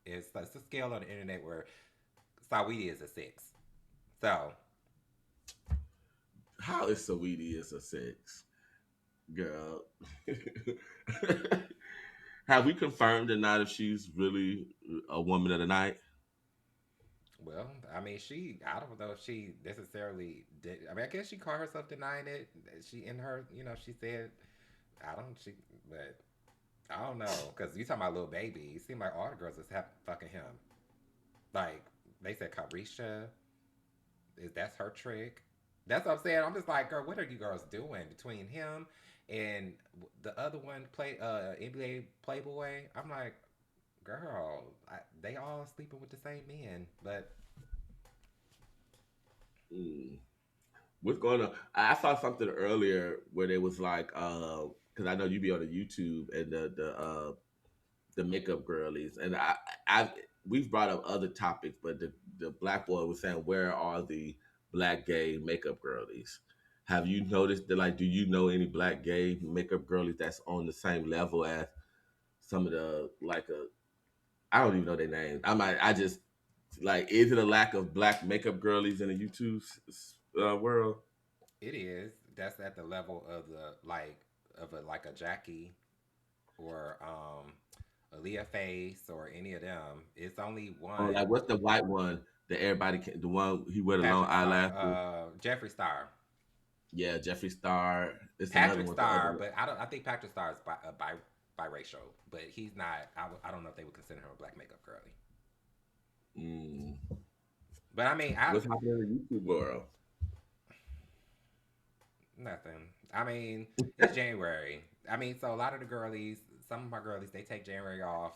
It's a scale on the internet where Saweetie is a 6. So How is Saweetie is a 6, girl? Have we confirmed or not if she's really a woman of the night? well, I mean, I don't know if she necessarily did. I mean, I guess she called herself denying it. She in her, she said, I don't, she, but I don't know, because you talking about little baby. It seemed like all the girls was fucking him. Like they said, Carisha that's her trick. That's what I'm saying. I'm just like, girl, what are you girls doing between him and the other one play NBA Playboy? I'm like, girl, they all sleeping with the same men, but Mm. What's going on? I saw something earlier where they was like, because I know you be on the YouTube and the makeup girlies, and I we've brought up other topics, but the black boy was saying, where are the black gay makeup girlies? Have you noticed that? Like, do you know any black gay makeup girlies that's on the same level as some of the like I don't even know their names. I just like, is it a lack of black makeup girlies in the YouTube world? it is. That's at the level of the of a like a Jackie or Aaliyah Face or any of them. It's only Or like, one what's the white one that everybody can? The one he wear the long Patrick Star, eyelashes. Jeffree Star. Yeah, Jeffree Star. It's another Patrick one. The other Star, one. but I think Patrick Star is biracial, but he's not. I don't know if they would consider him a black makeup girly. Mm. But I mean, I What's happening in the YouTube world? nothing. I mean, it's January. I mean, so a lot of the girlies, some of my girlies, they take January off.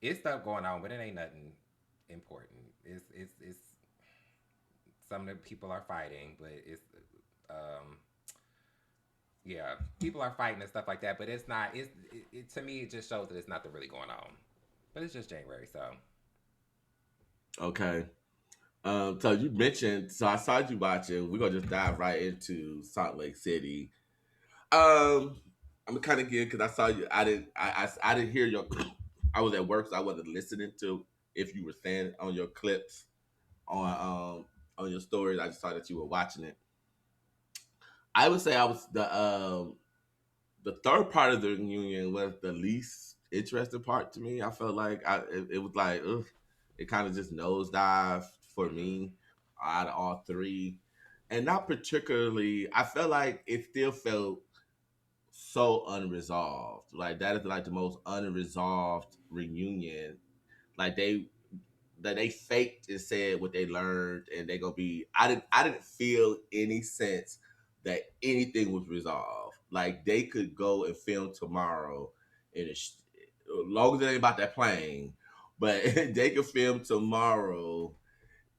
It's stuff going on, but it ain't nothing important. It's some of the people are fighting, but um yeah, people are fighting and stuff like that. But it's not. To me, it just shows that it's nothing really going on. But it's just January, so Okay. So you mentioned. So I saw you watching. We're gonna just dive right into Salt Lake City. I'm kind of good because I saw you. I didn't. I didn't hear your. I was at work, so I wasn't listening to if you were saying on your clips on your stories. I just saw that you were watching it. I would say I was the third part of the reunion was the least interesting part to me. I felt like it was like, ugh, it kind of just nosedived for mm-hmm. me out of all three, and not particularly. I felt like it still felt so unresolved. Like that is like the most unresolved reunion. Like they faked and said what they learned, and they gonna be. I didn't feel any sense that anything was resolved. Like they could go and film tomorrow, and as long as it ain't about that plane, but they could film tomorrow,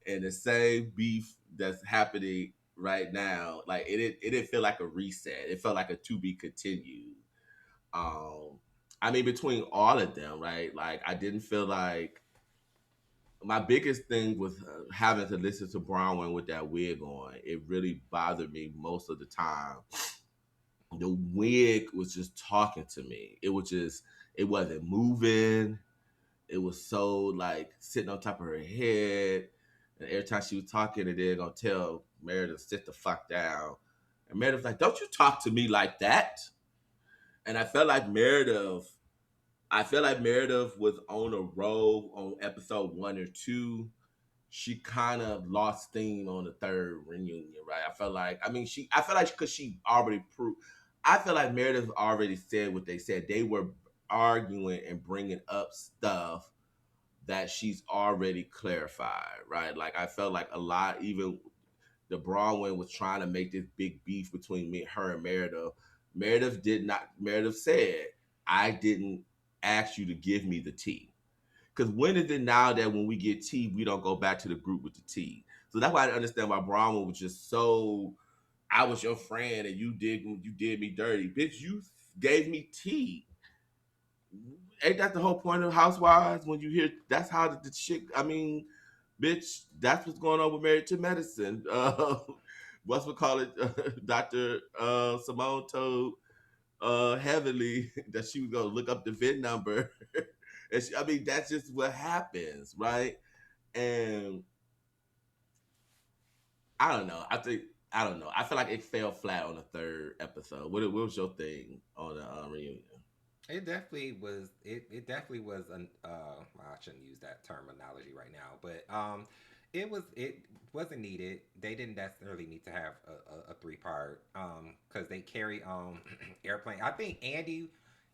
and the same beef that's happening right now, like it didn't feel like a reset. It felt like a to be continued. Um, I mean, between all of them, right? Like I didn't feel like my biggest thing was having to listen to Bronwyn with that wig on. It really bothered me most of the time. The wig was just talking to me. It wasn't moving. It was so like sitting on top of her head. And every time she was talking, and they're gonna tell Meredith sit the fuck down. And Meredith was like, "Don't you talk to me like that." And I felt like Meredith was on a roll on episode 1 or 2. She kind of lost steam on the third reunion, right? I feel like because she already proved. I feel like Meredith already said what they said. They were arguing and bringing up stuff that she's already clarified, right? Like I felt like a lot, even the Bronwyn was trying to make this big beef between her and Meredith. Meredith did not. Meredith said, "I didn't ask you to give me the tea." Because when is it now that when we get tea, we don't go back to the group with the tea? So that's why I understand why Bronwyn was just so. I was your friend and you did me dirty, bitch. You gave me tea. Ain't that the whole point of Housewives? When you hear that's how the shit. I mean, bitch, that's what's going on with Married to Medicine. What's we call it? Dr. Simone told Heavenly that she was gonna look up the VIN number, and I mean that's just what happens, right? And I don't know. I don't know. I feel like it fell flat on the third episode. What was your thing on the reunion? It definitely was. It definitely was an. I shouldn't use that terminology right now, but it was. It wasn't needed. They didn't necessarily need to have a 3 part because they carry airplane. I think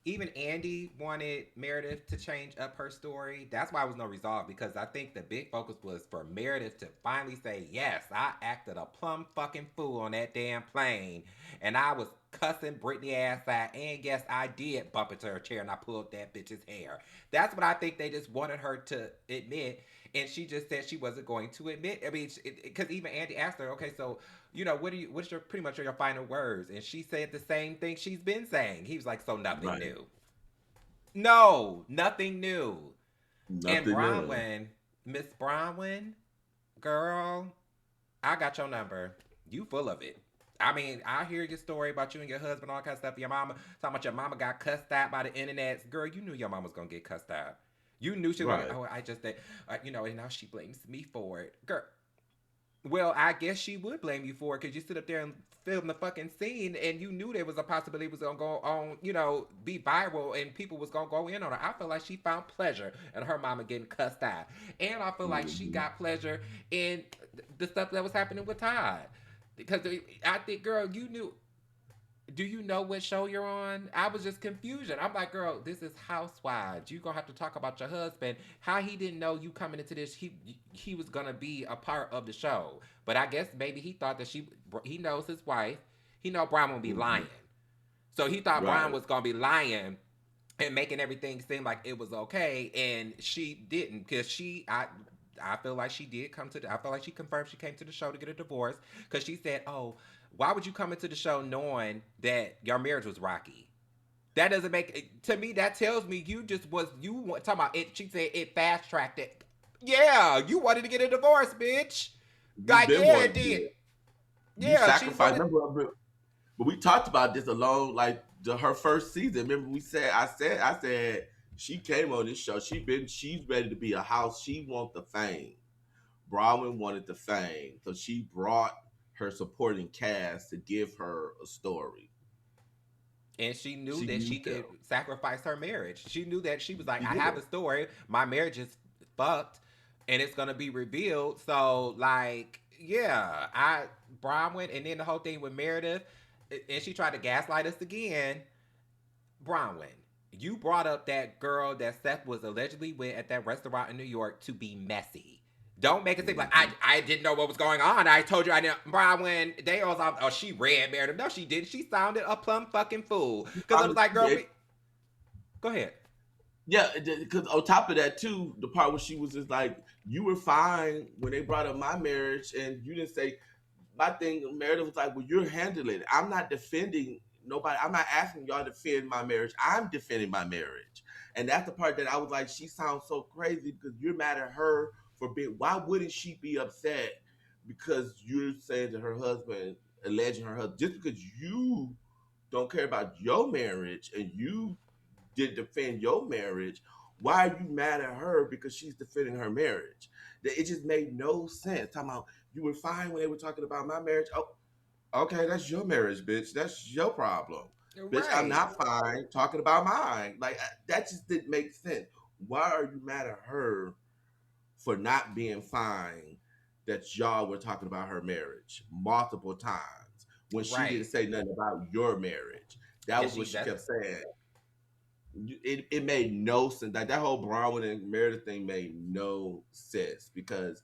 even Andy wanted Meredith to change up her story. That's why it was no resolve because I think the big focus was for Meredith to finally say, yes, I acted a plumb fucking fool on that damn plane. And I was cussing Brittany ass out. And yes, I did bump into her chair and I pulled that bitch's hair. That's what I think they just wanted her to admit. And she just said she wasn't going to admit. I mean, because even Andy asked her, okay, so what's your pretty much your final words? And she said the same thing she's been saying. He was like, so nothing Right. new. No, nothing new. And Nothing new. Bronwyn, Miss Bronwyn, girl, I got your number. You full of it. I mean, I hear your story about you and your husband, all kind of stuff. Your mama talking about your mama got cussed out by the internet. Girl, you knew your mama was gonna get cussed out. You knew she was gonna. Right. Oh, I just that, and now she blames me for it, girl. Well, I guess she would blame you for it because you sit up there and film the fucking scene, and you knew there was a possibility it was gonna go on, be viral, and people was gonna go in on her. I feel like she found pleasure in her mama getting cussed out, and I feel like she Mm-hmm. got pleasure in the stuff that was happening with Todd. Because I think, girl, you knew. Do you know what show you're on? I was just confusion. I'm like, girl, this is Housewives. You gonna have to talk about your husband. How he didn't know you coming into this. He was gonna be a part of the show. But I guess maybe he thought that he knows his wife. He know Brian won't be Mm-hmm. lying. So he thought Brian Right. was gonna be lying and making everything seem like it was okay, and she didn't because I feel like she did come to. I feel like she confirmed she came to the show to get a divorce because she said, "Oh, why would you come into the show knowing that your marriage was rocky?" That doesn't make to me. That tells me you just was talking about it. She said it fast tracked it. Yeah, you wanted to get a divorce, bitch. You've Like been yeah, it wanting to do did. it. You Yeah, she sacrificed. wanted. Remember, but we talked about this alone, like her first season. Remember, I said she came on this show. She's ready to be a house. She wants the fame. Bronwyn wanted the fame, so she brought her supporting cast to give her a story. And she knew She that she used them. could sacrifice her marriage. She knew that she was like, She I did. have a story. My marriage is fucked and it's gonna be revealed. So like, yeah, Bronwyn, and then the whole thing with Meredith, and she tried to gaslight us again. Bronwyn, you brought up that girl that Seth was allegedly with at that restaurant in New York to be messy. Don't make it seem like I, Mm-hmm. I didn't know what was going on. I told you I didn't. Bronwyn, they all thought, oh, she read Meredith. No, she didn't. She sounded a plumb fucking fool. Because I was like, girl, go ahead. Yeah, because on top of that too, the part where she was just like, "You were fine when they brought up my marriage, and you didn't say." My thing, Meredith was like, "Well, you're handling it. I'm not defending nobody. I'm not asking y'all to defend my marriage. I'm defending my marriage." And that's the part that I was like, "She sounds so crazy because you're mad at her for being. Why wouldn't she be upset because you're saying to her husband, alleging her husband, just because you don't care about your marriage and you did defend your marriage, why are you mad at her because she's defending her marriage?" That it just made no sense. Talking about you were fine when they were talking about my marriage. Oh, okay, that's your marriage, bitch. That's your problem. Bitch, I'm Right. not fine talking about mine. Like that just didn't make sense. Why are you mad at her for not being fine that y'all were talking about her marriage multiple times when she didn't Right. say nothing about your marriage? That And was what she that's kept saying. It made no sense. Like that whole Bronwyn and Meredith thing made no sense because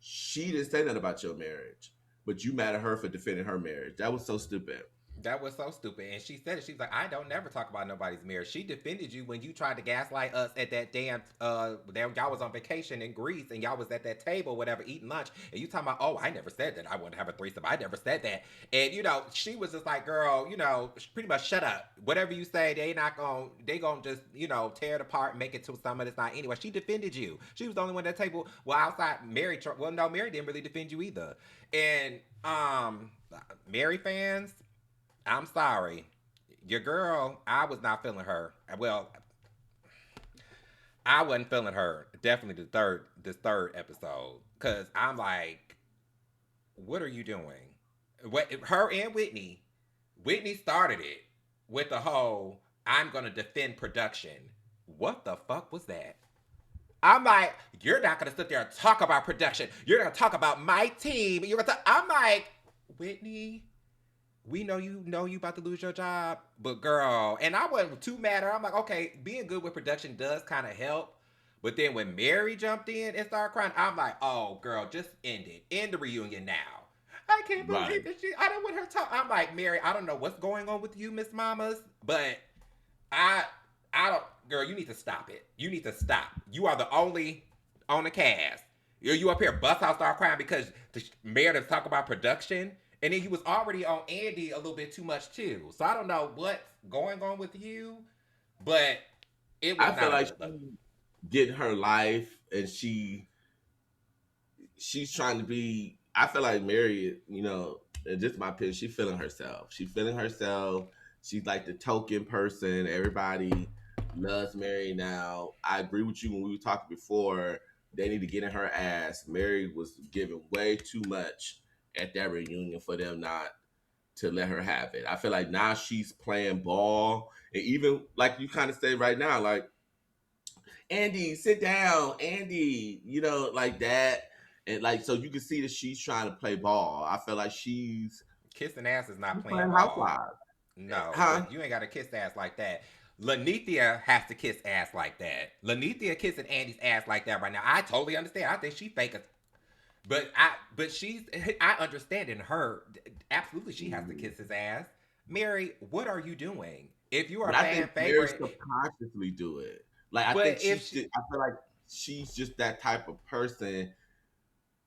she didn't say nothing about your marriage, but you mad at her for defending her marriage. That was so stupid. That was so stupid. And she said it. She was like, I don't never talk about nobody's marriage. She defended you when you tried to gaslight us at that damn y'all was on vacation in Greece and y'all was at that table, whatever, eating lunch. And you talking about, oh, I never said that I want to have a threesome. I never said that. And she was just like, girl, pretty much shut up. Whatever you say, they gonna just, tear it apart and make it to something that's not anyway. She defended you. She was the only one at that table. Well, outside Mary, well, no, Mary didn't really defend you either. And Mary fans, I'm sorry. Your girl, I was not feeling her. Well, I wasn't feeling her. Definitely this third episode. Cause I'm like, what are you doing? What her and Whitney. Whitney started it with the whole I'm gonna defend production. What the fuck was that? I'm like, you're not gonna sit there and talk about production. You're gonna talk about my team. I'm like, Whitney, we know you about to lose your job, but girl, and I wasn't too mad at her. I'm like, okay, being good with production does kind of help. But then when Mary jumped in and started crying, I'm like, oh girl, just end it. End the reunion now. I can't Right. believe that I don't want her to talk. I'm like, Mary, I don't know what's going on with you, Miss Mamas, but I I don't girl, you need to stop it. You need to stop. You are the only on the cast. You up here bust out start crying because the mayor to talk about production. And then you was already on Andy a little bit too much too. So I don't know what's going on with you, but it was I feel not a like good look. she getting her life and she's trying to be. I feel like Mary, and just my opinion, she feeling herself. She feeling herself. She's like the token person. Everybody loves Mary now. I agree with you when we were talking before. They need to get in her ass. Mary was giving way too much at that reunion for them not to let her have it. I feel like now she's playing ball. And even like you kind of say right now, like Andy, sit down, Andy, like that. And like so you can see that she's trying to play ball. I feel like Kissing ass is not she's playing playing ball. housewives. No, Huh? but you ain't got to kiss ass like that. Lanithia has to kiss ass like that. Lanithia kissing Andy's ass like that right now. I totally understand. I think she fake but she's I understand in her absolutely she has to Mhm. kiss his ass. Mary, what are you doing? If you are But a I fan think Mary favorite, subconsciously do it. Like I but think if she I feel like she's just that type of person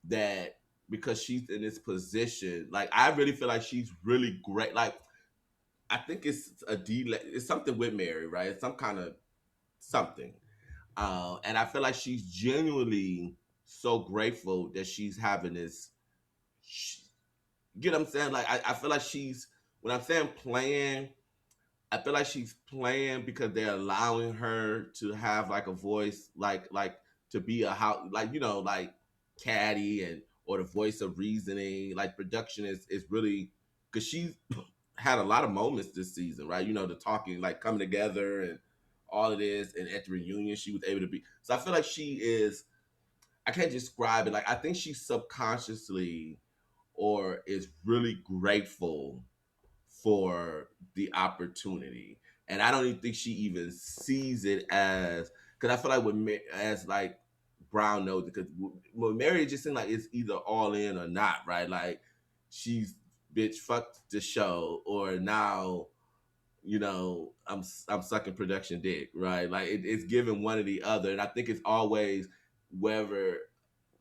that because she's in this position, like I really feel like she's really great. Like I think it's something with Mary, right? It's some kind of something. And I feel like she's genuinely so grateful that she's having this. You know what I'm saying? Like I feel like she's when I'm saying playing, I feel like she's playing because they're allowing her to have like a voice, like to be a house, like like Caddy and or the voice of reasoning. Like production is really because she's had a lot of moments this season, right? The talking, like coming together and all of this, and at the reunion, she was able to be. So I feel like she is. I can't describe it. Like I think she subconsciously or is really grateful for the opportunity, and I don't even think she even sees it as because I feel like as like Brown knows because when Mary just seems like it's either all in or not, right? Like she's bitch fucked the show or now I'm sucking production dick, right? Like it's given one or the other, and I think it's always whether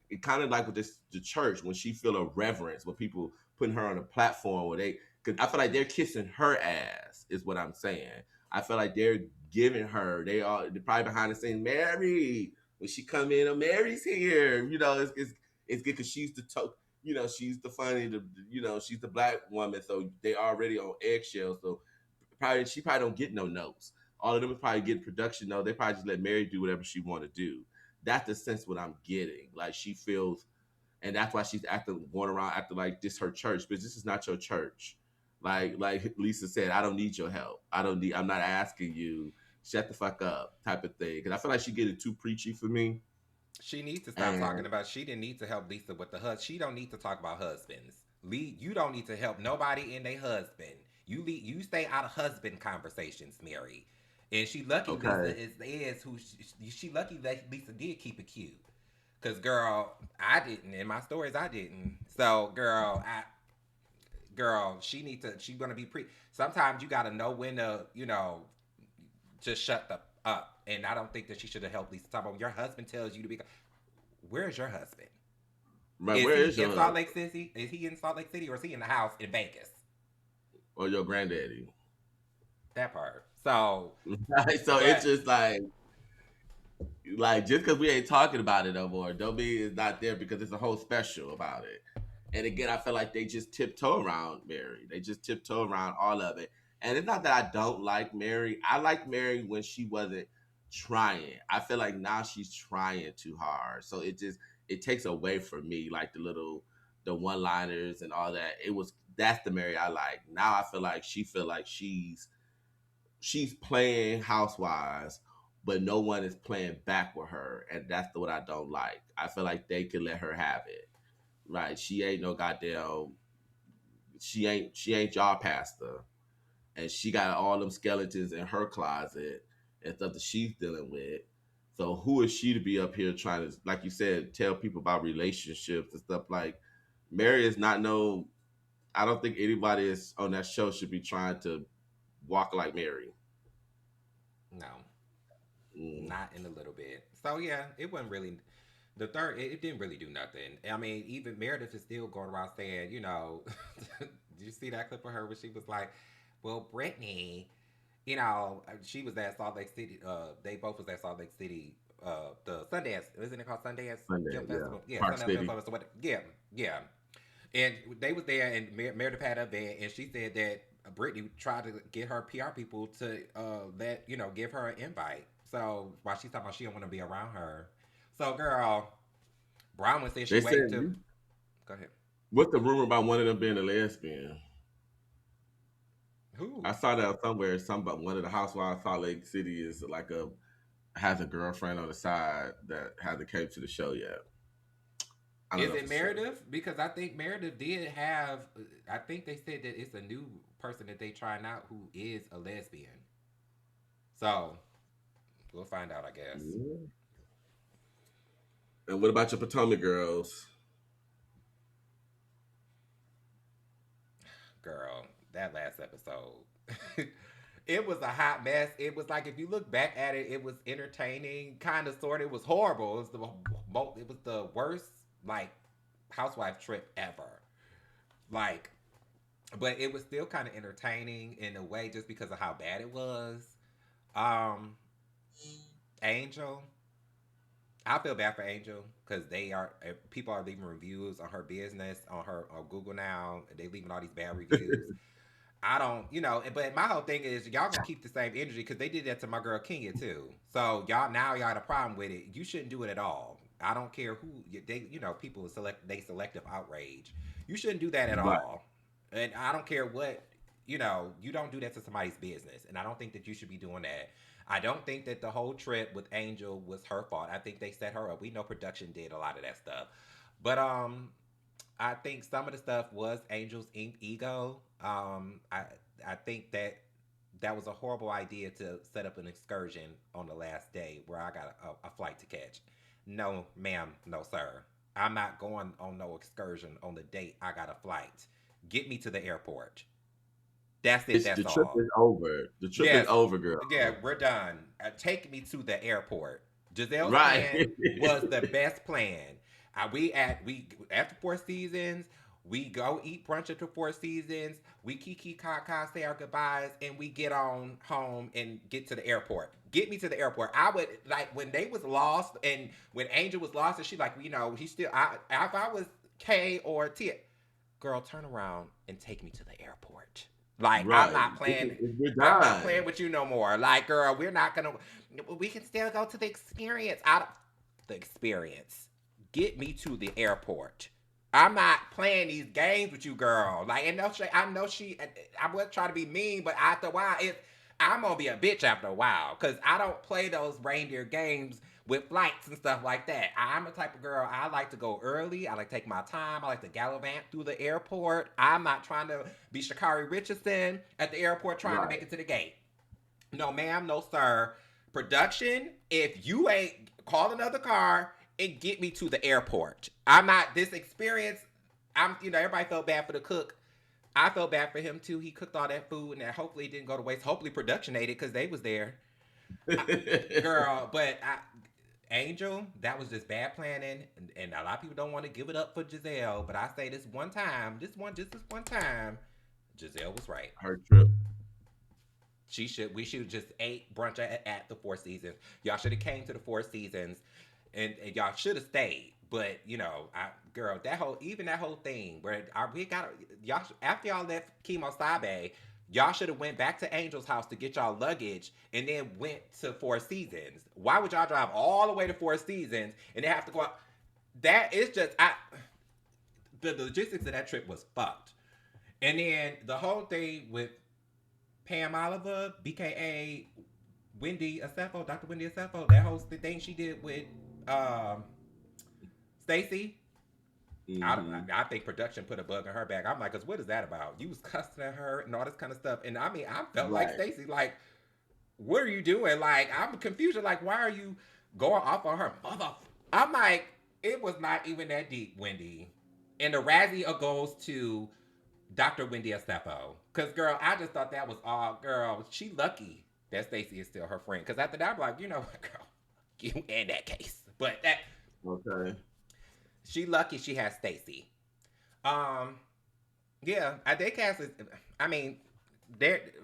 it kind of like with the church when she feel a reverence when people putting her on a platform where they because I feel like they're kissing her ass is what I'm saying. I feel like they're giving her they're probably behind the scenes Mary when she come in, oh Mary's here, it's good because she's the she's the funny she's the black woman, so they already on eggshells, so she probably don't get no notes. All of them is probably getting production notes. They probably just let Mary do whatever she want to do. That's the sense what I'm getting. Like she feels, and that's why she's going around acting like this her church, but this is not your church. Like Lisa said, I don't need your help. I'm not asking you. Shut the fuck up, type of thing. Because I feel like she getting too preachy for me. She needs to stop talking And about. She didn't need to help Lisa with the husband. She don't need to talk about husbands. Lee, you don't need to help nobody in their husband. You stay out of husband conversations, Mary. And she lucky okay, Lisa is who she lucky that Lisa did keep it cute. Cause girl, I didn't. In my stories, I didn't. So girl, she gonna be sometimes you gotta know when to, just shut the up. And I don't think that she should have helped Lisa talk about when your husband tells you to be. Where's your husband? right? Is Where he is in your Salt Lake City? Is he in Salt Lake City or is he in the house in Vegas? or your granddaddy? That part. So, So it's but just like just because we ain't talking about it no more, don't mean it's not there because it's a whole special about it. And again, I feel like they just tiptoe around Mary. They just tiptoe around all of it. And it's not that I don't like Mary. I like Mary when she wasn't trying. I feel like now she's trying too hard. So it takes away from me, like the one liners and all that. That's the Mary I like. Now I feel like she feel like she's playing Housewives, but no one is playing back with her, and that's what I don't like. I feel like they could let her have it. Right? She ain't no goddamn. She ain't y'all pastor, and she got all them skeletons in her closet and stuff that she's dealing with. So who is she to be up here trying to, like you said, tell people about relationships and stuff? Like Mary is not no. I don't think anybody is on that show should be trying to walk like Mary. no, Mm. not in a little bit. So yeah, it wasn't really the third. It didn't really do nothing. I mean, even Meredith is still going around saying, did you see that clip of her where she was like, "Well, Brittany, she was at Salt Lake City. They both was at Salt Lake City. The Sundance, isn't it called Sundance Sunday, Film yeah. Festival? Yeah, Park Sundance Film City. Festival. So what? Yeah, yeah. And they was there, and Meredith had up there, and she said that Brittany tried to get her PR people to give her an invite. So while she's talking about she don't want to be around her, so girl, Bronwyn said she They waiting said, to go ahead. what's the rumor about one of them being a lesbian? Who? I saw that somewhere. Some about one of the housewives of Salt Lake City is like has a girlfriend on the side that hasn't came to the show yet. I don't Is know it for sure. Meredith? Because I think Meredith did have. I think they said that it's a new person that they trying out who is a lesbian. So we'll find out, I guess. Yeah. And what about your Potomac girls? Girl, that last episode. It was a hot mess. It was like if you look back at it, it was entertaining, kind of sort. It was horrible. It was the worst like housewife trip ever. Like, but it was still kind of entertaining in a way just because of how bad it was. Um, Angel, I feel bad for Angel because people are leaving reviews on her business on her on Google now. They leaving all these bad reviews. I don't, but my whole thing is y'all gonna keep the same energy because they did that to my girl Kenya too. So y'all got a problem with it. You shouldn't do it at all. I don't care who people selective outrage. You shouldn't do that at Right. all. And I don't care what, you don't do that to somebody's business. And I don't think that you should be doing that. I don't think that the whole trip with Angel was her fault. I think they set her up. We know production did a lot of that stuff. But I think some of the stuff was Angel's ego. I think that was a horrible idea to set up an excursion on the last day where I got a flight to catch. No, ma'am, no, sir. I'm not going on no excursion on the date I got a flight. Get me to the airport. That's it. The That's trip all. is over. The trip is Yes. over, girl. Yeah, we're done. Take me to the airport. Giselle's Right. plan was the best plan. We after Four Seasons, we go eat brunch at the Four Seasons. We kiki kaka say our goodbyes, and we get on home and get to the airport. Get me to the airport. I would like when they was lost and when Angel was lost, and she like he still. If I was K or T, girl, turn around and take me to the airport. Like I'm Right. not playing. We're I'm not done. playing with you no more. Like, girl, we're not gonna. We can still go to the experience. Out of the experience. Get me to the airport. I'm not playing these games with you, girl. Like, and no, I know she. I wasn't trying to be mean, but after a while, I'm gonna be a bitch after a while because I don't play those reindeer games with flights and stuff like that. I'm the type of girl. I like to go early. I like to take my time. I like to gallivant through the airport. I'm not trying to be Sha'Carri Richardson at the airport trying to Right. make it to the gate. No, ma'am, no, sir. Production, if you ain't call another car and get me to the airport. I'm not this experience. Everybody felt bad for the cook. I felt bad for him too. He cooked all that food and that hopefully it didn't go to waste. Hopefully production ate it because they was there. Girl, but Angel, that was just bad planning, and a lot of people don't want to give it up for Giselle. But I say this one time, just this one time, Giselle was right. Her trip. We should just ate brunch at the Four Seasons. Y'all should have came to the Four Seasons, and y'all should have stayed. But girl, that whole thing where we got y'all after y'all left Chemo Sabe, y'all should have went back to Angel's house to get y'all luggage and then went to Four Seasons. Why would y'all drive all the way to Four Seasons and then have to go out? That is just the logistics of that trip was fucked. And then the whole thing with Pam Oliver, BKA Dr. Wendy Acefo, that whole thing she did with Stacey. I think production put a bug in her back. I'm like, cause what is that about? You was cussing at her and all this kind of stuff. And I mean, I felt like Stacey, like, what are you doing? Like, I'm confused. Like, why are you going off on her mother? I'm like, it was not even that deep, Wendy. And the Razzie goes to Dr. Wendy Acefo. Cause girl, I just thought that was all girl. She lucky that Stacey is still her friend. Cause after that, I'm like, you know what, girl, you in that case. But that Okay. she lucky she has Stacey. Yeah, they cast is. I mean,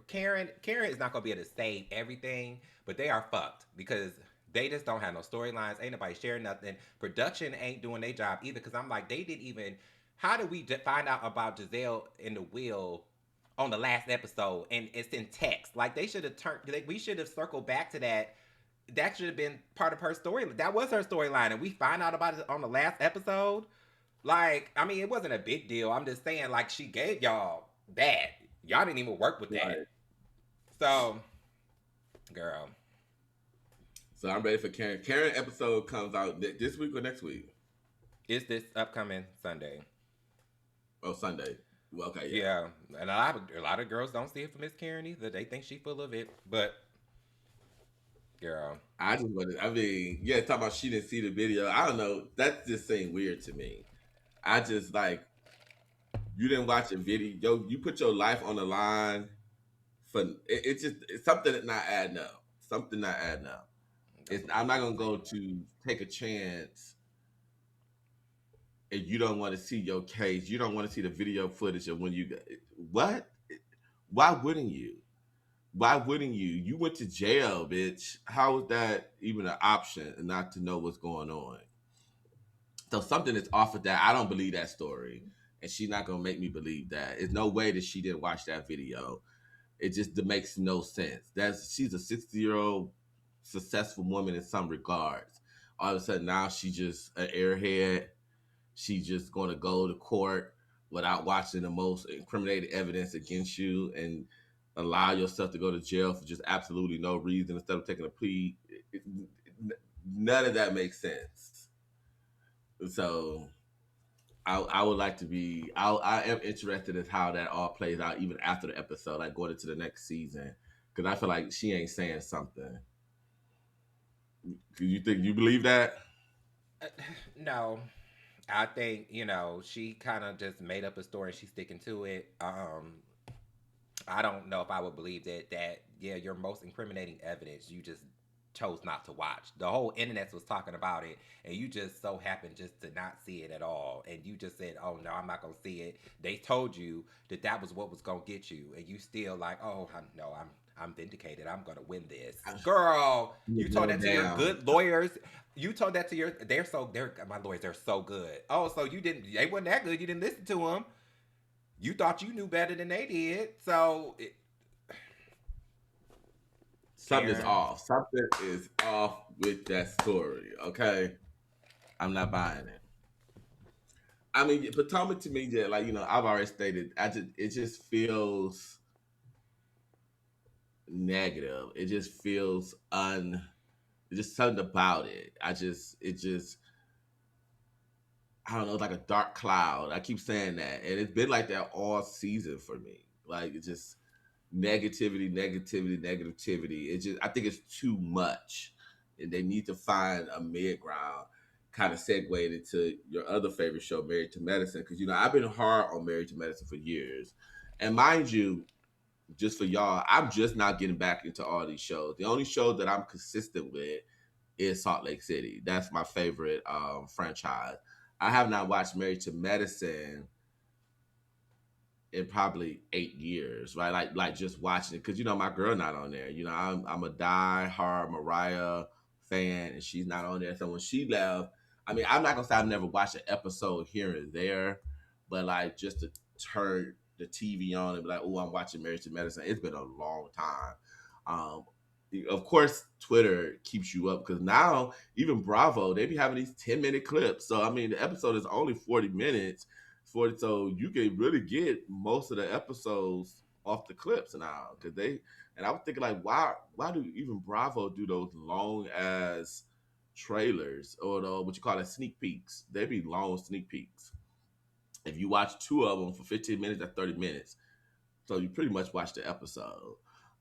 Karen is not gonna be able to save everything, but they are fucked because they just don't have no storylines. Ain't nobody sharing nothing. Production ain't doing their job either. Because I'm like, they didn't even. How did we find out about Giselle in the will on the last episode? And it's in text. Like they should have turned. We should have circled back to that. That should have been part of her story. That was her storyline, and we find out about it on the last episode. Like, I mean, it wasn't a big deal. I'm just saying, like, she gave y'all that. Y'all didn't even work with that. Right. So, girl. So I'm ready for Karen. Karen episode comes out this week or next week? It's this upcoming Sunday. Oh, Sunday. Well, okay, yeah. And a lot of girls don't see it for Miss Karen either. They think she full of it, but girl, I just wanted. I mean, yeah, talking about she didn't see the video. I don't know. That just seemed weird to me. I just like you didn't watch a video. You put your life on the line for it's something that not adding up. Something not adding up. I'm not gonna go to take a chance, and you don't want to see your case. You don't want to see the video footage of when you what? Why wouldn't you? Why wouldn't you? You went to jail, bitch. How is that even an option not to know what's going on? So something is off of that. I don't believe that story. And she's not going to make me believe that. There's no way that she didn't watch that video. It just makes no sense. She's a 60-year-old successful woman in some regards. All of a sudden now she's just an airhead. She's just going to go to court without watching the most incriminating evidence against you and allow yourself to go to jail for just absolutely no reason instead of taking a plea. None of that makes sense. So I would like to be. I am interested in how that all plays out, even after the episode, like going into the next season, because I feel like she ain't saying something. Do you think you believe that? No, I think she kind of just made up a story and she's sticking to it. I don't know if I would believe that your most incriminating evidence you just chose not to watch. The whole internet was talking about it and you just so happened just to not see it at all. And you just said, oh no, I'm not going to see it. They told you that was what was going to get you. And you still like, oh, I'm vindicated. I'm going to win this. Girl, you told that to your good lawyers. You told that to my lawyers, they're so good. Oh, so they wasn't that good. You didn't listen to them. You thought you knew better than they did. So something is off. Something is off with that story. Okay, I'm not buying it. I mean, Potomac to me, yeah, like I've already stated, it just feels negative. It just feels It's just something about it. It just I don't know, it's like a dark cloud. I keep saying that, and it's been like that all season for me. Like it's just negativity, negativity, negativity. It just I think it's too much, and they need to find a mid ground. Kind of segued into your other favorite show, Married to Medicine, because I've been hard on Married to Medicine for years, and mind you, just for y'all, I'm just not getting back into all these shows. The only show that I'm consistent with is Salt Lake City. That's my favorite franchise. I have not watched Married to Medicine in probably 8 years, right? Like just watching it because my girl not on there. I'm a die-hard Mariah fan, and she's not on there. So when she left, I mean, I'm not gonna say I've never watched an episode here and there, but like just to turn the TV on and be like, oh, I'm watching Married to Medicine. It's been a long time. Um, of course, Twitter keeps you up because now even Bravo, they be having these 10-minute clips. So I mean, the episode is only 40 minutes, so you can really get most of the episodes off the clips now because they. And I was thinking like, why do even Bravo do those long as trailers or what you call it sneak peeks? They be long sneak peeks. If you watch two of them for 15 minutes, that's 30 minutes. So you pretty much watch the episode.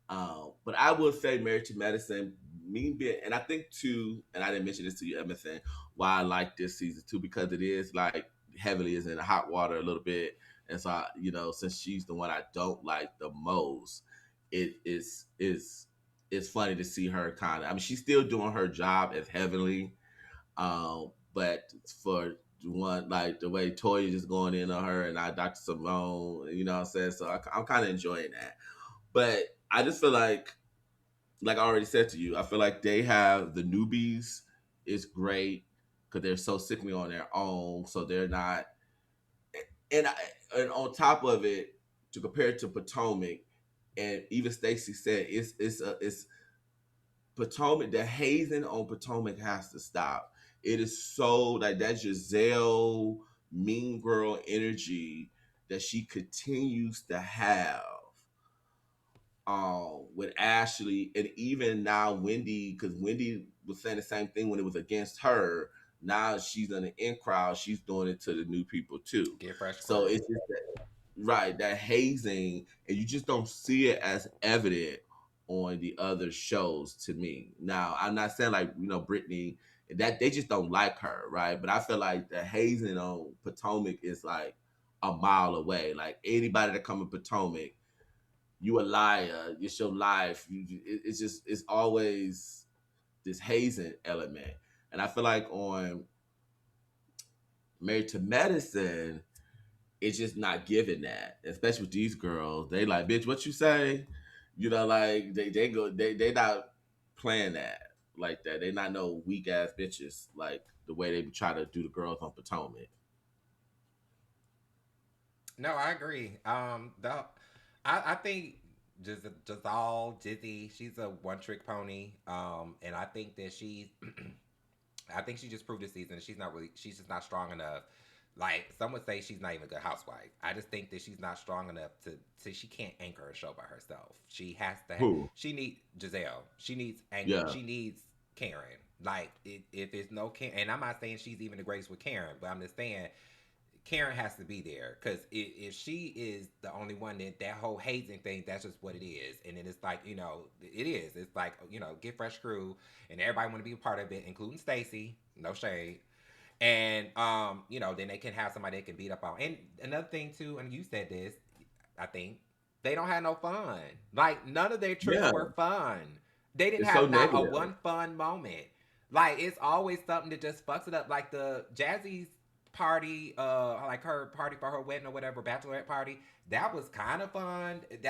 But I will say Married to Medicine, me being, and I think too, and I didn't mention this to you, Emerson, why I like this season too, because it is like heavily is in the hot water a little bit. And so, since she's the one I don't like the most, it's funny to see her kind of, I mean, she's still doing her job as Heavenly, but for one, like the way Toya just going in on her and Dr. Simone, you know what I'm saying? So I'm kind of enjoying that. But I just feel like I already said to you, I feel like they have the newbies is great because they're so sickly on their own, so they're not. And and on top of it, to compare it to Potomac, and even Stacy said it's Potomac. The hazing on Potomac has to stop. It is so like that Giselle mean girl energy that she continues to have with Ashley, and even now Wendy, because Wendy was saying the same thing when it was against her. Now she's in the in crowd, she's doing it to the new people too. Get fresh So crew. it's just right, that hazing, and you just don't see it as evident on the other shows to me. Now, I'm not saying like, Brittany, that they just don't like her, right? But I feel like the hazing on Potomac is like a mile away. Like anybody that come in Potomac, you a liar, it's your life. It's just, it's always this hazing element. And I feel like on Married to Medicine, it's just not giving that, especially with these girls. They like, bitch, what you say? Like they not playing that like that. They not no weak ass bitches like the way they try to do the girls on Potomac. No, I agree. I think just all Dizzy, she's a one trick pony. And I think that I think she just proved this season she's just not strong enough. Like some would say, she's not even a good housewife. I just think that she's not strong enough to she can't anchor a show by herself. She has to. Who? She needs Giselle. She needs Yeah. She needs Karen. Like if there's no Karen, and I'm not saying she's even the greatest with Karen, but I'm just saying Karen has to be there because if she is the only one, that whole hazing thing, that's just what it is. And then it's like, it is. It's like, get fresh crew and everybody want to be a part of it, including Stacy. No shade. And then they can have somebody they can beat up on. And another thing too, and you said this, I think they don't have no fun. Like none of their trips Yeah. were fun. They didn't It's so have not a negative. one fun moment. Like it's always something that just fucks it up. Like the Jazzy's party, like her party for her wedding or whatever, bachelorette party, that was kind of fun. It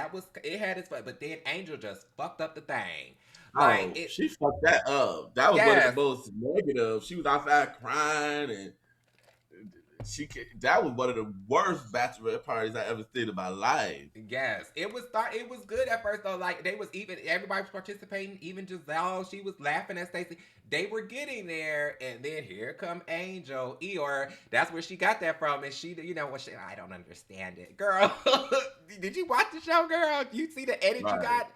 had its fun, but then Angel just fucked up the thing. Like Oh, it, she fucked that up. That was one of the yes, most negative. She was outside crying, and that was one of the worst bachelorette parties I ever seen in my life. Yes, it was it was good at first though. Like they was even everybody was participating. Even Giselle, she was laughing at Stacey. They were getting there, and then here come Angel Eeyore. That's where she got that from, and she, what she? I don't understand it, girl. Did you watch the show, girl? You see the edit you Right. got?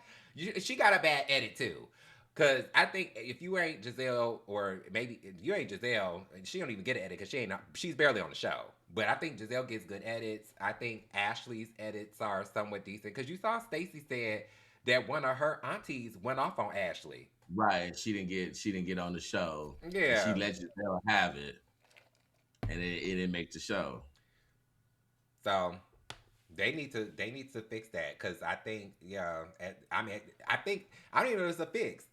She got a bad edit too. Cause I think if you ain't Giselle, or maybe if you ain't Giselle, she don't even get an edit because she's barely on the show. But I think Giselle gets good edits. I think Ashley's edits are somewhat decent. Cause you saw Stacey said that one of her aunties went off on Ashley. Right. She didn't get on the show. Yeah. She let Giselle have it. And it didn't make the show. So they need to fix that. Cause I think, I think I don't even know if it's a fix.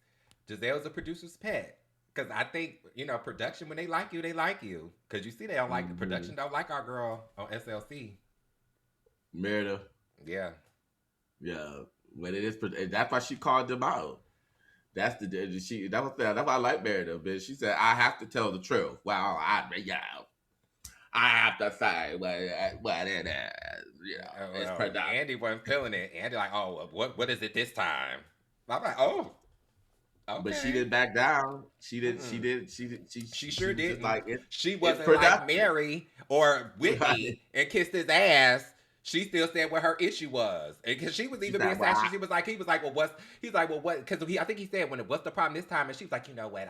Giselle's a producer's pet. Because I think, production, when they like you, they like you. Because you see, they don't like the production, don't like our girl on SLC. Merida. Yeah. Yeah. When it is, that's why she called them out. That's why I like Merida, bitch. She said, I have to tell the truth. Well, I have to say what it is. It's production. Andy wasn't feeling it. Andy like, oh, what is it this time? I'm like, oh. Okay. But she didn't back down. She did. She sure did. Like she wasn't like Mary or Whitney and kissed his ass. She still said what her issue was, because she was even being sassy. He was like, well, what? He's like, well, what? Because I think he said, what's the problem this time? And she was like, you know what?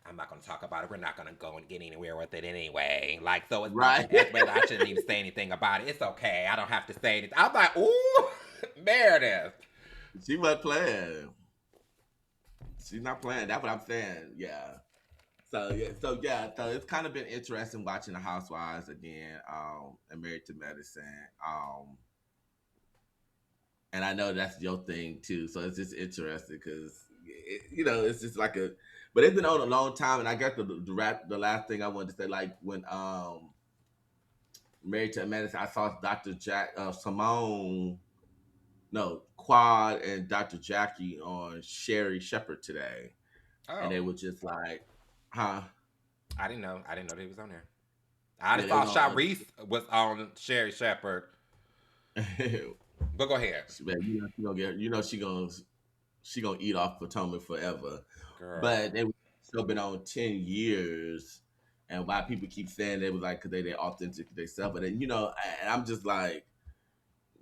I'm not going to talk about it. We're not going to go and get anywhere with it anyway. Like, so it's right. I shouldn't even say anything about it. It's okay. I don't have to say anything. I'm like, ooh, Meredith. She wasn't playing. She's not playing. That's what I'm saying. Yeah. So it's kind of been interesting watching the Housewives again, and Married to Medicine. And I know that's your thing too. So it's just interesting because it's just like but it's been on a long time. And I guess the last thing I wanted to say, like when Married to Medicine, I saw Dr. Quad and Dr. Jackie on Sherry Shepherd today. Oh. And they were just like, huh? I didn't know they was on there. I just thought Sharice was on Sherry Shepherd. But go ahead. She gonna eat off Potomac forever. Girl. But they still been on 10 years. And why people keep saying they was like, because they authentic themselves. But then, and I'm just like,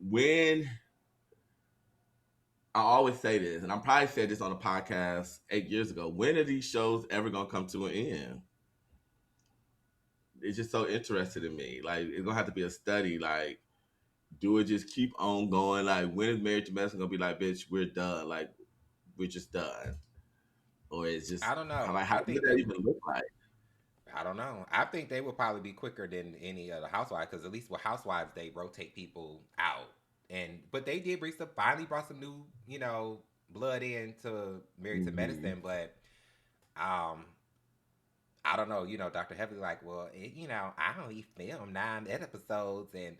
when I always say this, and I probably said this on a podcast 8 years ago, when are these shows ever going to come to an end? It's just so interesting to me. Like, it's going to have to be a study. Like, do it just keep on going? Like, when is Married to Medicine going to be like, bitch, we're done? Like, we're just done. Or it's just, I don't know. Like, how does that even look like? I don't know. I think they would probably be quicker than any other Housewives, because at least with Housewives, they rotate people out. But they did finally brought some new, blood into Married to Medicine. But I don't know. Dr. Heavily like, well, I only filmed 9 episodes, and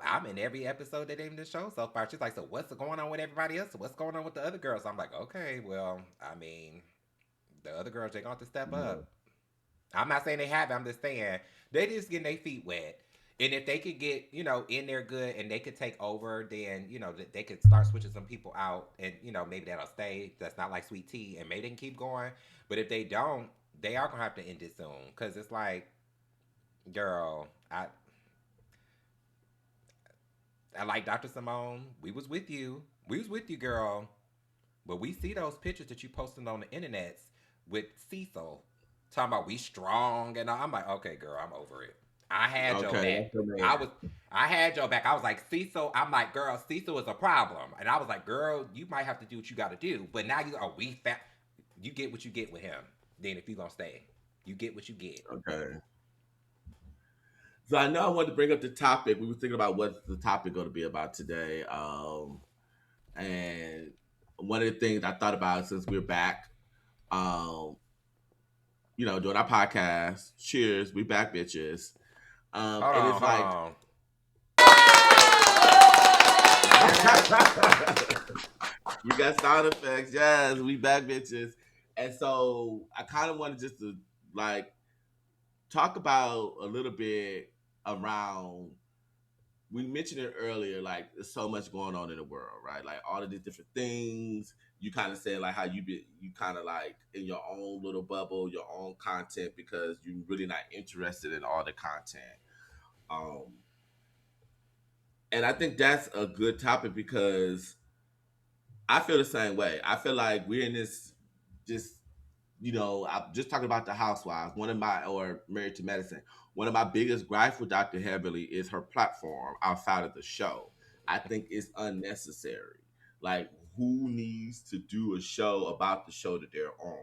I'm in every episode that they've in the show so far. She's like, so what's going on with everybody else? What's going on with the other girls? I'm like, okay, well, I mean, the other girls, they're going to step up. I'm not saying they have. I'm just saying they just getting their feet wet. And if they could get, in there good, and they could take over, then, they could start switching some people out, and, maybe that'll stay. That's not like Sweet Tea, and maybe they can keep going. But if they don't, they are going to have to end it soon. Because it's like, girl, I like Dr. Simone. We was with you, girl. But we see those pictures that you posted on the internet with Cecil, talking about we strong, and I'm like, okay, girl, I'm over it. I had your back. I had your back. I was like, Cecil. I'm like, girl, Cecil is a problem. And I was like, girl, you might have to do what you got to do. But now you get what you get with him. Then if you're going to stay, you get what you get. Okay. So I know I wanted to bring up the topic. We were thinking about what's the topic going to be about today. And one of the things I thought about since we're back, doing our podcast. Cheers. We back, bitches. And it's like, we got sound effects. Yes, we back, bitches. And so I kind of wanted just to like talk about a little bit around. We mentioned it earlier, like there's so much going on in the world, right? Like all of these different things. You kind of said like how you kind of like in your own little bubble, your own content because you're really not interested in all the content. Um, and I think that's a good topic because I feel the same way. I feel like we're in this just I'm just talking about the Housewives. One of my or Married to Medicine. One of my biggest gripes with Dr. Heberly is her platform outside of the show. I think it's unnecessary. Like, who needs to do a show about the show that they're on?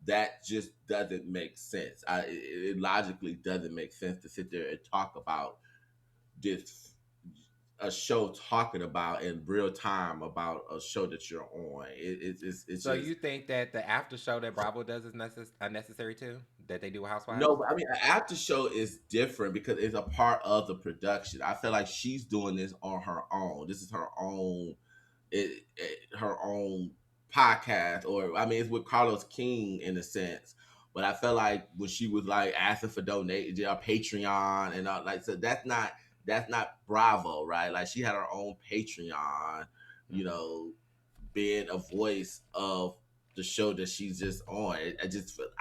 That just doesn't make sense. It logically doesn't make sense to sit there and talk about this a show talking about in real time about a show that you're on. It's So just you think that the after show that Bravo does is unnecessary too? That they do with Housewives? no. But I mean, an after show is different because it's a part of the production. I feel like she's doing this on her own. This is her own, her own podcast, or I mean, it's with Carlos King in a sense. But I felt like when she was like asking for donate, Patreon and all, like so that's not Bravo, right? Like she had her own Patreon, you Mm-hmm. know, being a voice of the show that she's just on.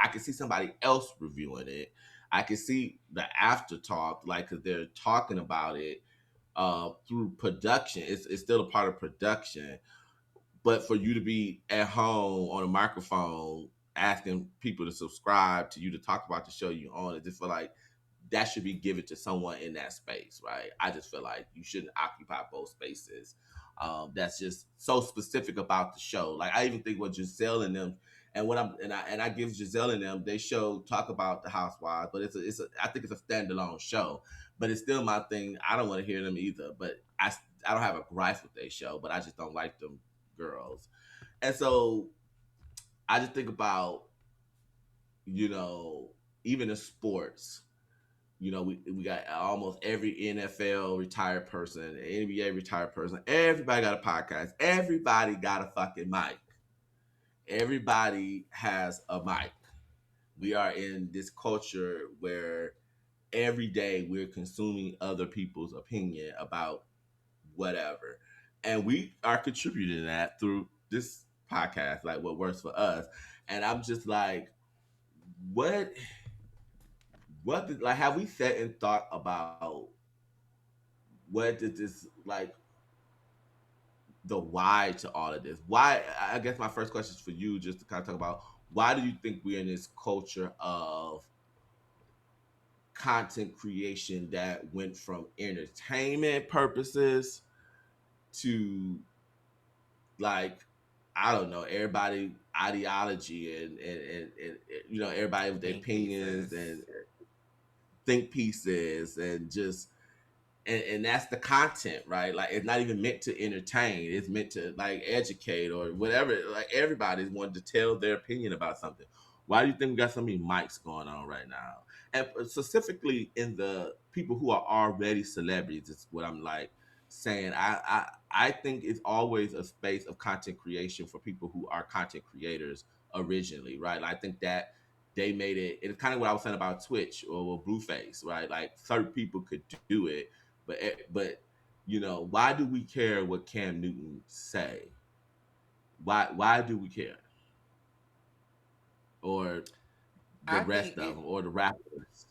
I can see somebody else reviewing it. I can see the after talk, like because they're talking about it through production. It's still a part of production, but for you to be at home on a microphone asking people to subscribe to you to talk about the show you own, I just feel like that should be given to someone in that space, right? I just feel like you shouldn't occupy both spaces. That's just so specific about the show. Like I even think what Giselle and them, and what I give Giselle and them, they show talk about the Housewives, but I think it's a standalone show. But it's still my thing. I don't want to hear them either. But I don't have a gripe with their show, but I just don't like them girls. And so I just think about, you know, even in sports, we got almost every NFL retired person, NBA retired person. Everybody got a podcast. Everybody got a fucking mic. Everybody has a mic. We are in this culture where every day we're consuming other people's opinion about whatever. And we are contributing to that through this podcast, like what works for us. And I'm just like, what like have we sat and thought about what did this like the why to all of this? Why I guess my first question is for you just to kind of talk about why do you think we're in this culture of content creation that went from entertainment purposes to like I don't know everybody ideology and everybody with their Think opinions pieces. and think pieces and just and that's the content, right? Like it's not even meant to entertain. It's meant to like educate or whatever. Like everybody's wanting to tell their opinion about something. Why do you think we got so many mics going on right now? And specifically in the people who are already celebrities, is what I'm like saying. I think it's always a space of content creation for people who are content creators originally, right? Like, I think that they made it. It's kind of what I was saying about Twitch or Blueface, right? Like certain people could do it, but why do we care what Cam Newton say? Why do we care? Or the I rest think of it. them or the rappers?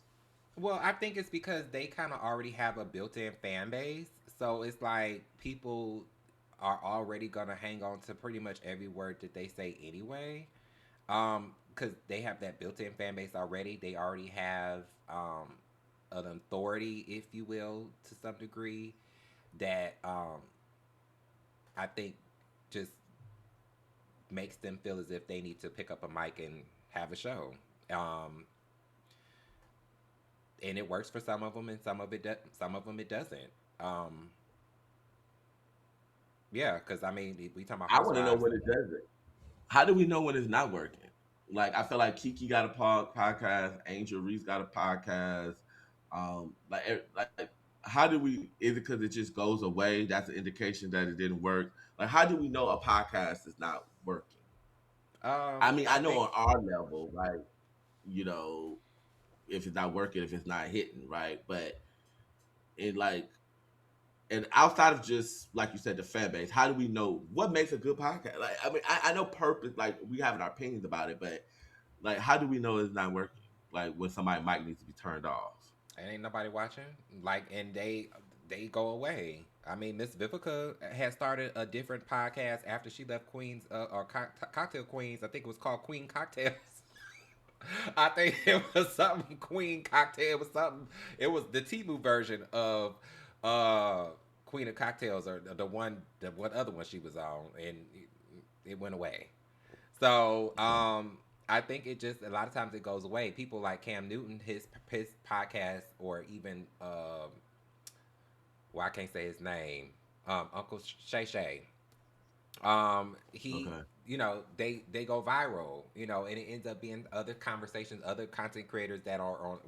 Well, I think it's because they kind of already have a built-in fan base, so it's like people are already gonna hang on to pretty much every word that they say anyway. Because they have that built-in fan base already. They already have an authority, if you will, to some degree. That I think just makes them feel as if they need to pick up a mic and have a show. Um, and it works for some of them, and some of them it doesn't. Um, yeah, because I mean, we talking about I want to know Housewives. when it doesn't. How do we know when it's not working? Like I feel like Kiki got a podcast, Angel Reese got a podcast. Like how do we? Is it because it just goes away? That's an indication that it didn't work. Like how do we know a podcast is not working? I mean, I I know think on our level, right? You know, if it's not working, if it's not hitting, right? But and like, and outside of just like you said, the fan base, how do we know what makes a good podcast? Like, I mean, I know purpose, like we have our opinions about it, but like, how do we know it's not working? Like when somebody mic needs to be turned off. And ain't nobody watching. Like, and they go away. I mean, Miss Vivica had started a different podcast after she left Queens or Cocktail Queens. I think it was called Queen Cocktails. I think it was something Queen Cocktail. It was something. It was the Timu version of uh Queen of Cocktails, or the one other one she was on, and it went away. So I think it just a lot of times it goes away. People like Cam Newton, his podcast, or even well, I can't say his name, Uncle Shay Shay. He, Okay. they go viral, and it ends up being other conversations, other content creators that are on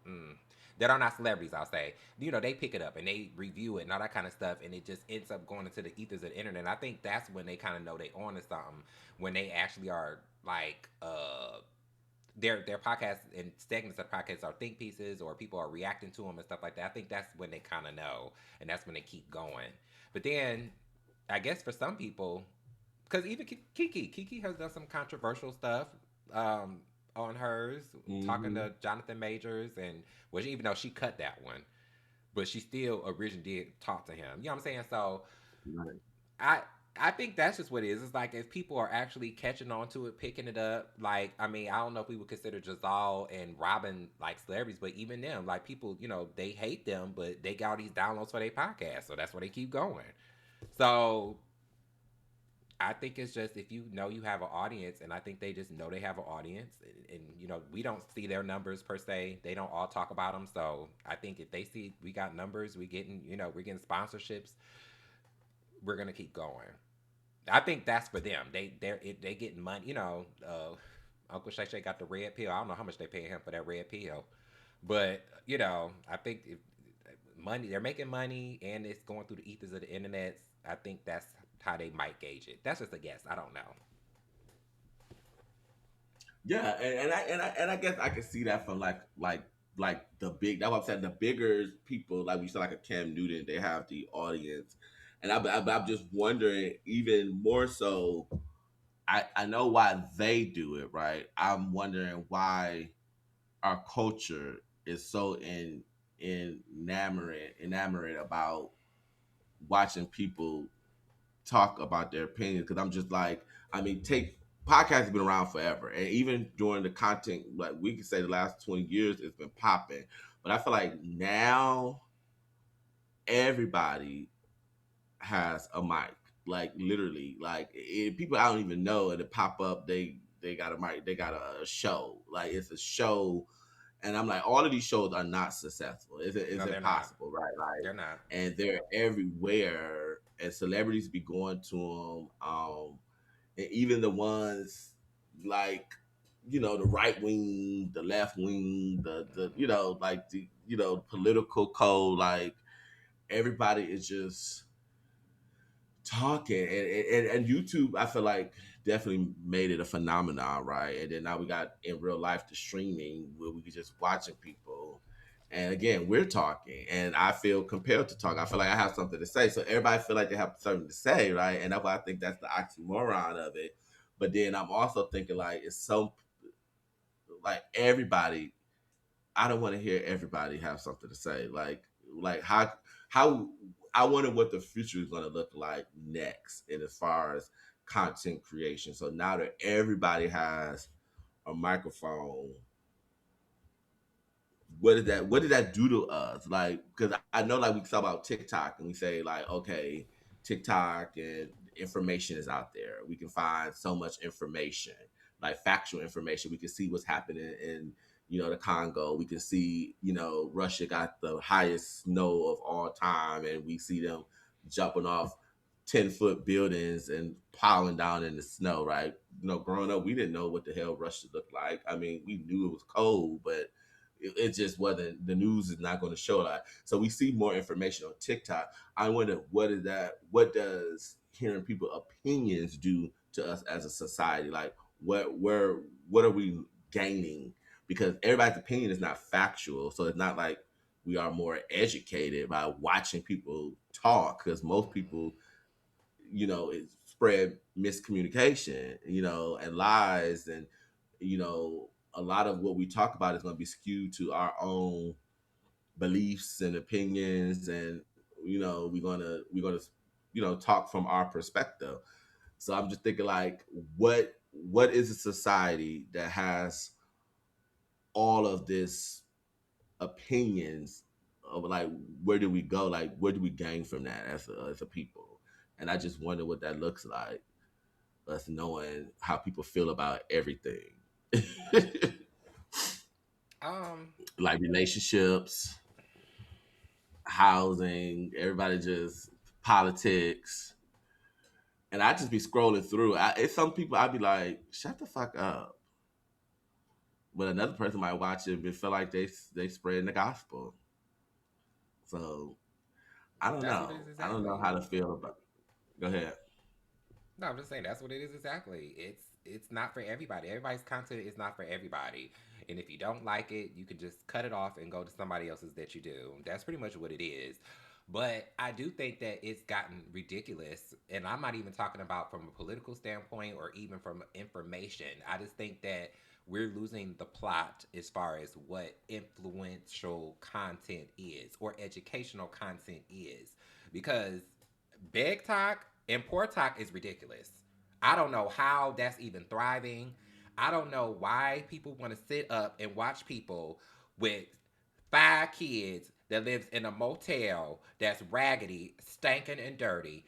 mm, that are not celebrities, I'll say. They pick it up and they review it and all that kind of stuff, and it just ends up going into the ethers of the internet. And I think that's when they kind of know they on to something, when they actually are like their podcasts and segments of podcasts are think pieces, or people are reacting to them and stuff like that. I think that's when they kind of know, and that's when they keep going. But then I guess for some people, because even Kiki has done some controversial stuff on hers, talking Mm-hmm. to Jonathan Majors, and well, even though she cut that one, but she still originally did talk to him. You know what I'm saying? So Right. I I think that's just what it is. It's like if people are actually catching on to it, picking it up. Like, I mean, I don't know if we would consider Giselle and Robin like celebrities, but even them, like people, they hate them, but they got all these downloads for their podcast, so that's why they keep going. So I think it's just if you know you have an audience, and I think they just know they have an audience, and we don't see their numbers per se. They don't all talk about them. So I think if they see we got numbers, we're getting sponsorships, we're gonna keep going. I think that's for them. They getting money. Uncle Shay Shay got the red pill. I don't know how much they pay him for that red pill, but I think if money they're making money and it's going through the ethers of the internet. I think that's how they might gauge it. That's just a guess. I don't know. Yeah, and I guess I can see that from like the big. That's what I'm saying. The bigger people, like we said, like a Cam Newton, they have the audience, and I'm just wondering even more so. I know why they do it, right? I'm wondering why our culture is so enamored about watching people talk about their opinions, because I'm just like, I mean, take podcasts have been around forever, and even during the content, like we could say the last 20 years, it's been popping. But I feel like now everybody has a mic, like literally, like people I don't even know, and it pop up. They got a mic, they got a show, like it's a show, and I'm like, all of these shows are not successful. It's No, they're not. impossible, right? Like, They're not. and they're everywhere, and celebrities be going to them. And even the ones like, the right wing, the left wing, the like the political code, like everybody is just talking, and YouTube, I feel like definitely made it a phenomenon, right? And then now we got in real life the streaming where we can just watching people, and again we're talking, and I feel compelled to talk. I feel like I have something to say, so everybody feel like they have something to say, right? And that's why I think that's the oxymoron of it. But then I'm also thinking like it's so like everybody. I don't want to hear everybody have something to say. Like how I wonder what the future is going to look like next, and as far as content creation. So now that everybody has a microphone, what did that do to us? Like, because I know like we talk about TikTok and we say like, okay, TikTok and information is out there. We can find so much information, like factual information. We can see what's happening in the Congo. We can see Russia got the highest snow of all time, and we see them jumping off 10-foot buildings and piling down in the snow. Right? Growing up, we didn't know what the hell Russia looked like. I mean, we knew it was cold, but it just wasn't. The news is not going to show that. So we see more information on TikTok. I wonder what does hearing people opinions do to us as a society? Like what are we gaining? Because everybody's opinion is not factual, so it's not like we are more educated by watching people talk, because most people, spread miscommunication, and lies, and a lot of what we talk about is going to be skewed to our own beliefs and opinions, and we're gonna talk from our perspective. So I'm just thinking, like, what is a society that has all of this opinions of, like, where do we go, like where do we gain from that as a people? And I just wonder what that looks like, us knowing how people feel about everything. Um, Like relationships, housing, everybody, just politics. And I just be scrolling through. It's some people I'd be like, shut the fuck up. But another person might watch it and feel like they spreading the gospel. So I don't that's what it know. is I don't know exactly. how to feel about. Go ahead. No, I'm just saying that's what it is exactly. It's not for everybody. Everybody's content is not for everybody. And if you don't like it, you can just cut it off and go to somebody else's that you do. That's pretty much what it is. But I do think that it's gotten ridiculous. And I'm not even talking about from a political standpoint or even from information. I just think that we're losing the plot as far as what influential content is or educational content is. Because big talk and poor talk is ridiculous. I don't know how that's even thriving. I don't know why people want to sit up and watch people with 5 kids that lives in a motel that's raggedy, stinking, and dirty.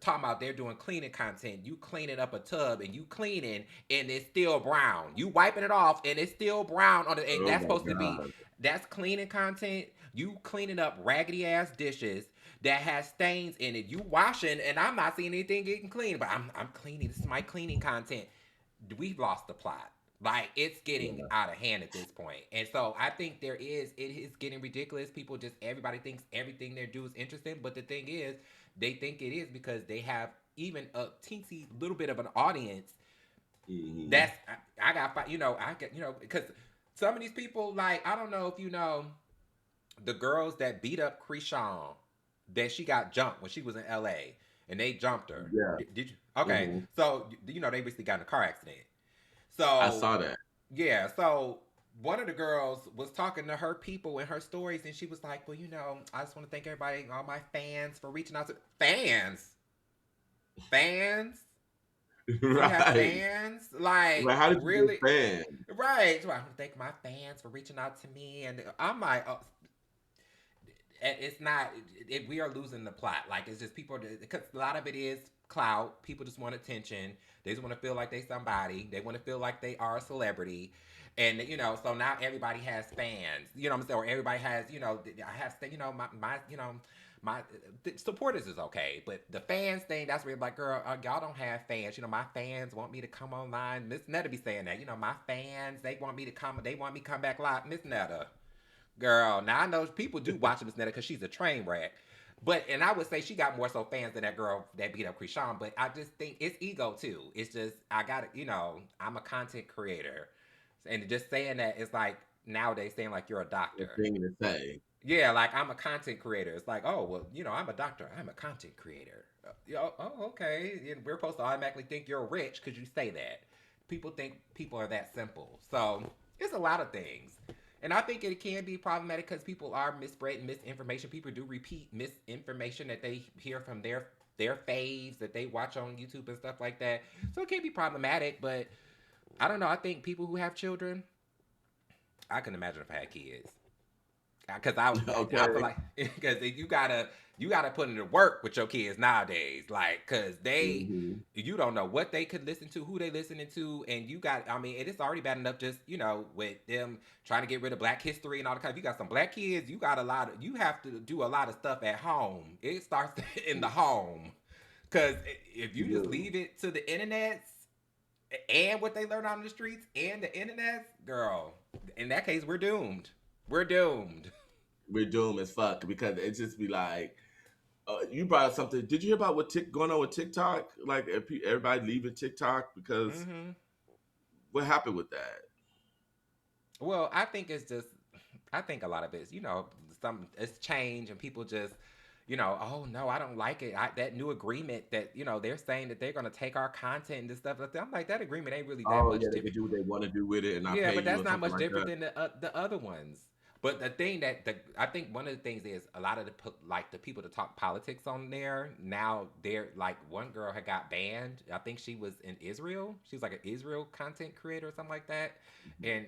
Talking about they're doing cleaning content. You cleaning up a tub and you cleaning and it's still brown. You wiping it off and it's still brown on it. And Oh that's my supposed to be god. that's cleaning content. You cleaning up raggedy ass dishes that has stains in it. You washing and I'm not seeing anything getting clean, but I'm cleaning. This is my cleaning content. We've lost the plot. Like it's getting Yeah. out of hand at this point. And so I think it is getting ridiculous. People just everybody thinks everything they do is interesting, but the thing is, they think it is because they have even a teensy little bit of an audience. Hmm. That's I got I get because some of these people like I don't know if you know the girls that beat up Krishan, that she got jumped when she was in LA and they jumped her. Yeah. Did you? Okay, Hmm. so they recently got in a car accident. I So saw that. yeah, so one of the girls was talking to her people in her stories, and she was like, "Well, I just want to thank everybody, all my fans, for reaching out to fans. You have Right. fans, like Like, how did you really, get fans? right? So I want to thank my fans for reaching out to me, and I'm like, it's not. We are losing the plot. Like it's just people because a lot of it is clout. People just want attention. They just want to feel like they somebody. They want to feel like they are a celebrity. And so now everybody has fans. You know what I'm saying? Or everybody has, I have, my the supporters is okay, but the fans thing, that's where like, girl, y'all don't have fans. My fans want me to come online. Miss Netta be saying that. My fans, they want me to come. They want me to come back live. Miss Netta, girl, now I know people do watch Miss Netta because she's a train wreck. And I would say she got more so fans than that girl that beat up Krishan. But I just think it's ego too. It's just I got to, I'm a content creator, and just saying that it's like nowadays saying like you're a The doctor. thing to say. Yeah, like I'm a content creator. It's like, oh well, I'm a doctor. I'm a content creator. Oh, okay. And we're supposed to automatically think you're rich because you say that. People think people are that simple. So it's a lot of things. And I think it can be problematic because people are misspreading misinformation. People do repeat misinformation that they hear from their faves that they watch on YouTube and stuff like that. So it can be problematic, but I don't know. I think people who have children, I can imagine if I had kids because I feel Okay. like because you gotta put into work with your kids nowadays, like because Hmm. you don't know what they could listen to, who they listening to, and I mean it is already bad enough just with them trying to get rid of Black history and all the kind. If you got some Black kids, you have to do a lot of stuff at home. It starts in the home because if you just You. leave it to the internet and what they learn on the streets and the internet, girl, in that case we're doomed. We're doomed. We're doomed as fuck, because it just be like, you brought up something. Did you hear about what going on with TikTok? Like, everybody leaving TikTok because Hmm. what happened with that? Well, I think it's just, I think a lot of it's, it's change, and people just, oh no, I don't like it. That new agreement that they're saying that they're gonna take our content and this stuff like that. I'm like, that agreement ain't really that Oh much yeah, they can different. do what they want to do with it and not Yeah, pay but you that's or not something much like different that. than the other ones. But the thing I think one of the things is a lot of the people that talk politics on there now, they're like, one girl had got banned. I think she was in Israel. She's like an Israel content creator or something like that, and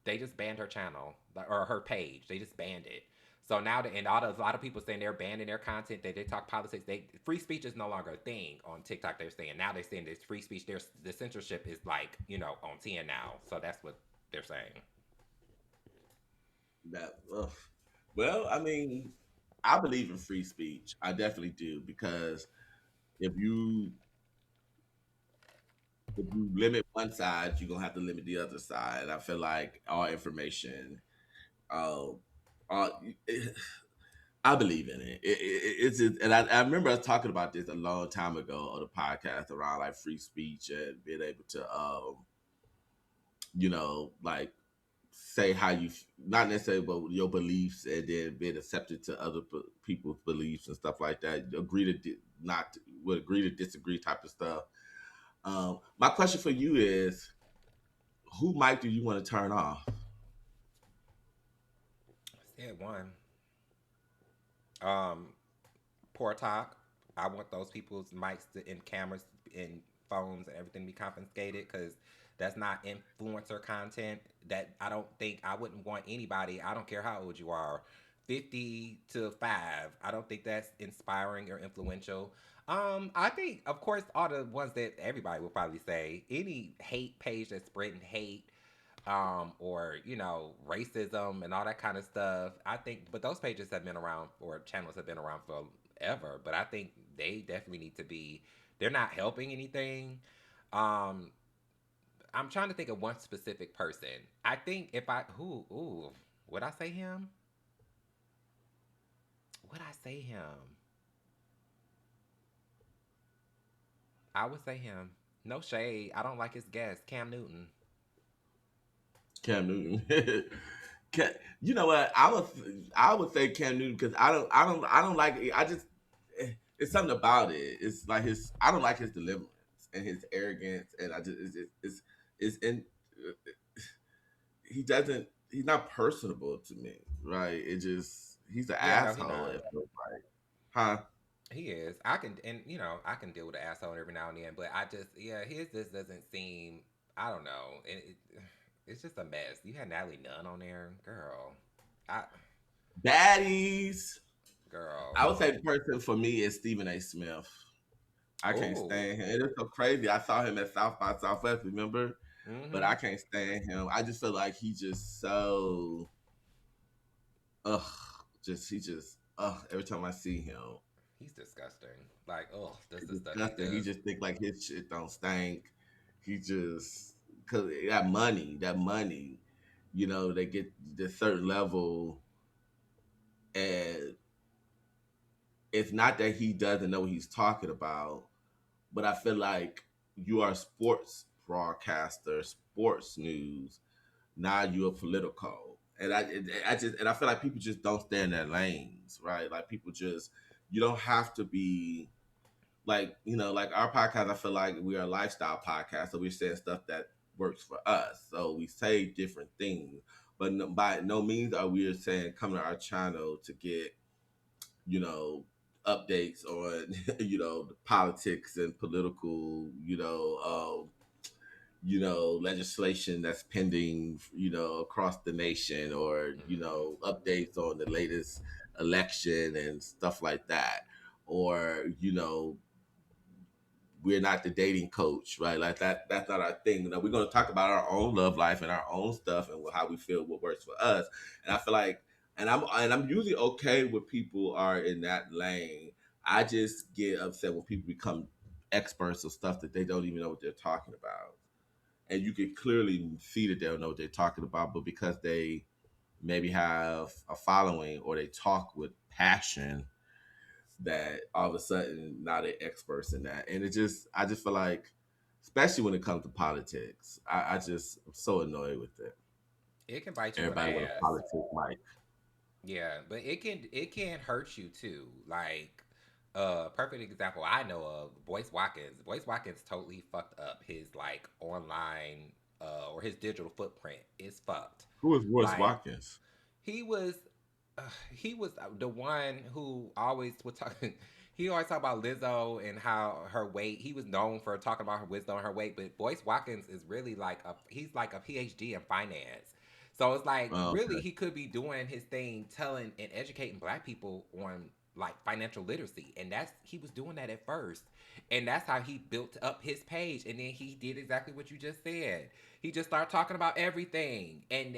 they just banned her channel or her page. They just banned it. So now, and a lot of people saying they're banning their content. They talk politics. Free speech is no longer a thing on TikTok. They're saying now they're saying there's free speech. There's the censorship is like on 10 now. So that's what they're saying. That well, I mean, I believe in free speech. I definitely do because if you if you limit one side, you're gonna have to limit the other side. I feel like all information, uh, all, I believe in it. It's just, and I remember us talking about this a long time ago on the podcast around like free speech and being able to, like say how you, not necessarily but your beliefs, and then being accepted to other people's beliefs and stuff like that. Agree to not would agree to disagree type of stuff. My question for you is, who mic do you want to turn off? Said one. Um, Poor talk. I want those people's mics and cameras and phones and everything to be confiscated because that's not influencer content. That I don't think I wouldn't want anybody. I don't care how old you are, 50 to 5. I don't think that's inspiring or influential. I think, of course, all the ones that everybody will probably say, any hate page that's spreading hate, or racism and all that kind of stuff. I think, but those pages have been around, or channels have been around forever. But I think they definitely need to be. They're not helping anything. Um, I'm trying to think of one specific person. I think if I who ooh would I say him? Would I say him? I would say him. No shade. I don't like his guest, Cam Newton. Cam Newton. You know what? I would say Cam Newton because I don't like it. It's something about it. It's like his I don't like his deliverance and his arrogance, and I just it's in he doesn't he's not personable to me, right? It just he's an Yeah, no, he asshole. not. It feels like, huh? He is. I can, and I can deal with an asshole every now and then, but I just, yeah, his just doesn't seem. I don't know. It's just a mess. You had Natalie Nunn on there, girl. I, Baddies. girl. I would say the person for me is Stephen A. Smith. I can't Oh. stand him. It is so crazy. I saw him at South by Southwest, remember? But Mm-hmm. I can't stand him. I just feel like he just so ugh. Just he just ugh. Every time I see him, He's disgusting. Like, oh, this it's is stuff he disgusting. He does. just think like his shit don't stink. He just because that money, they get this certain level, and it's not that he doesn't know what he's talking about, but I feel like you are a sports broadcaster, sports news. Now you're a political, and I feel like people just don't stay in their lanes, right? Like people just you don't have to be like like our podcast. I feel like we are a lifestyle podcast, so we're saying stuff that works for us. So we say different things, but by no means are we saying come to our channel to get you know updates on the politics and political legislation that's pending across the nation, or Mm-hmm. updates on the latest election and stuff like that, or we're not the dating coach, right? Like that's not our thing. We're going to talk about our own love life and our own stuff and how we feel what works for us. And I feel like and I'm usually okay when people are in that lane. I just get upset when people become experts of stuff that they don't even know what they're talking about, and you can clearly see that they don't know what they're talking about, but because they maybe have a following or they talk with passion, that all of a sudden now they're experts in that. And I just feel like, especially when it comes to politics, I'm so annoyed with it. It can bite you in the Everybody with a ass. politics mic. Yeah, but it can hurt you too. Like perfect example I know of, Boyce Watkins. Boyce Watkins totally fucked up his like online or his digital footprint is fucked. Who is Royce Like Watkins? he was he was the one who always would talk. He always talk about Lizzo and how her weight. He was known for talking about her wisdom and her weight, but Boyce Watkins is really like he's like a PhD in finance. So it's like Oh, really okay. he could be doing his thing, telling and educating Black people on like financial literacy, and that's he was doing that at first, and that's how he built up his page, and then he did exactly what you just said. He just started talking about everything, and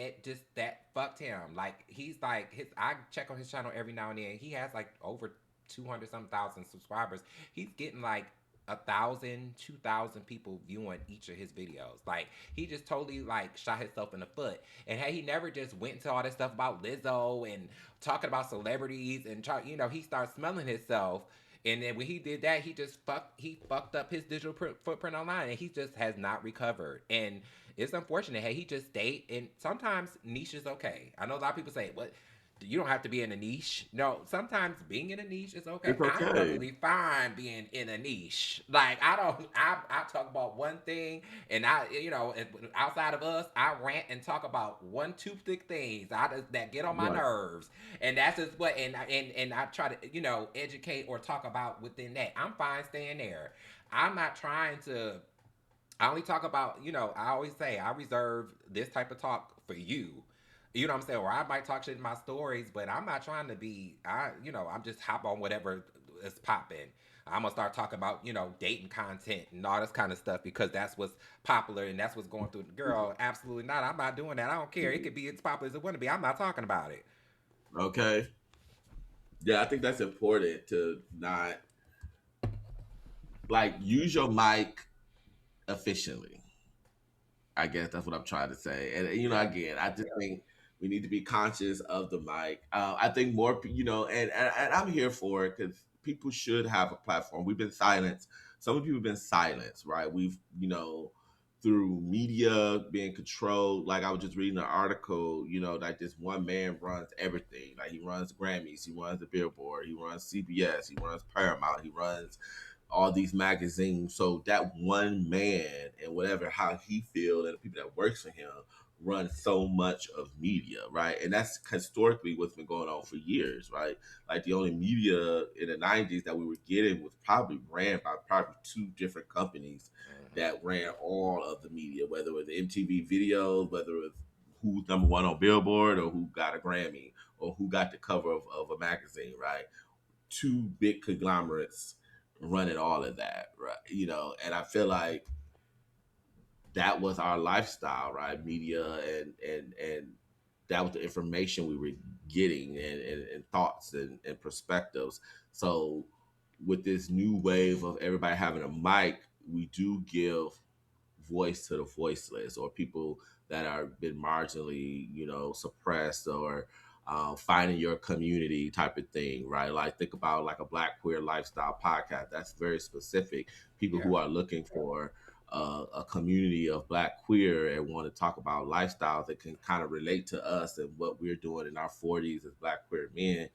that fucked him. Like he's like his. I check on his channel every now and then. He has like over 200 some thousand subscribers. He's getting like 1,000, 2,000 people viewing each of his videos. Like he just totally like shot himself in the foot. And hey, he never just went into all this stuff about Lizzo and talking about celebrities and he started smelling himself. And then when he did that, he fucked up his digital footprint online, and he just has not recovered. And it's unfortunate. Hey, he just stayed, and sometimes niche is okay. I know a lot of people say, "What? You don't have to be in a niche." No, sometimes being in a niche is okay. It's I'm okay. perfectly fine being in a niche. Like I don't, I talk about one thing, and outside of us, I rant and talk about one, two thick things that get on my Right. nerves, and that's just what. And I try to educate or talk about within that. I'm fine staying there. I'm not trying to. I only talk about, I always say I reserve this type of talk for you. You know what I'm saying? Or I might talk shit in my stories, but I'm not trying to be, I'm just hop on whatever is popping. I'm gonna start talking about, dating content and all this kind of stuff because that's what's popular and that's what's going through. Girl, absolutely not. I'm not doing that. I don't care. It could be as popular as it want to be. I'm not talking about it. Okay. Yeah, I think that's important to not like use your mic efficiently. I guess that's what I'm trying to say. And Yeah. again, I just think we need to be conscious of the mic. I think more, and I'm here for it because people should have a platform. We've been silenced. Some people have been silenced, right? We've, through media being controlled. Like I was just reading an article, like this one man runs everything. Like he runs Grammys, he runs the Billboard, he runs CBS, he runs Paramount, he runs all these magazines. So that one man and whatever how he feels and the people that works for him run so much of media, right? And that's historically what's been going on for years, right? Like the only media in the '90s that we were getting was probably ran by probably two different companies Hmm. that ran all of the media, whether it was MTV videos, whether it was who's number one on Billboard or who got a Grammy or who got the cover of a magazine, right? Two big conglomerates running all of that, right? And I feel like that was our lifestyle, right? Media and that was the information we were getting and thoughts and perspectives. So with this new wave of everybody having a mic, we do give voice to the voiceless or people that are been marginally, suppressed or finding your community type of thing, right? Like think about like a Black queer lifestyle podcast. That's very specific. People Yeah. who are looking for a community of Black queer and want to talk about lifestyles that can kind of relate to us and what we're doing in our 40s as Black queer men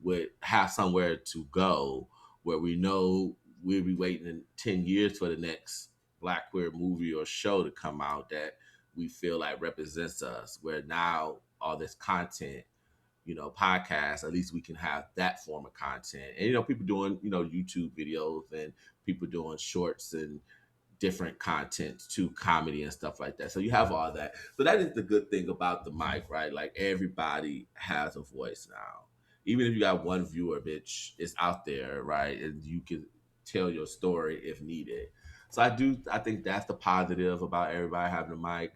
would have somewhere to go where we know we'll be waiting in 10 years for the next Black queer movie or show to come out that we feel like represents us, where now all this content, podcasts, at least we can have that form of content. And, people doing, YouTube videos and people doing shorts and different content to comedy and stuff like that. So you have all that. So that is the good thing about the mic, right? Like everybody has a voice now. Even if you got one viewer, bitch, it's out there, right? And you can tell your story if needed. So I think that's the positive about everybody having a mic.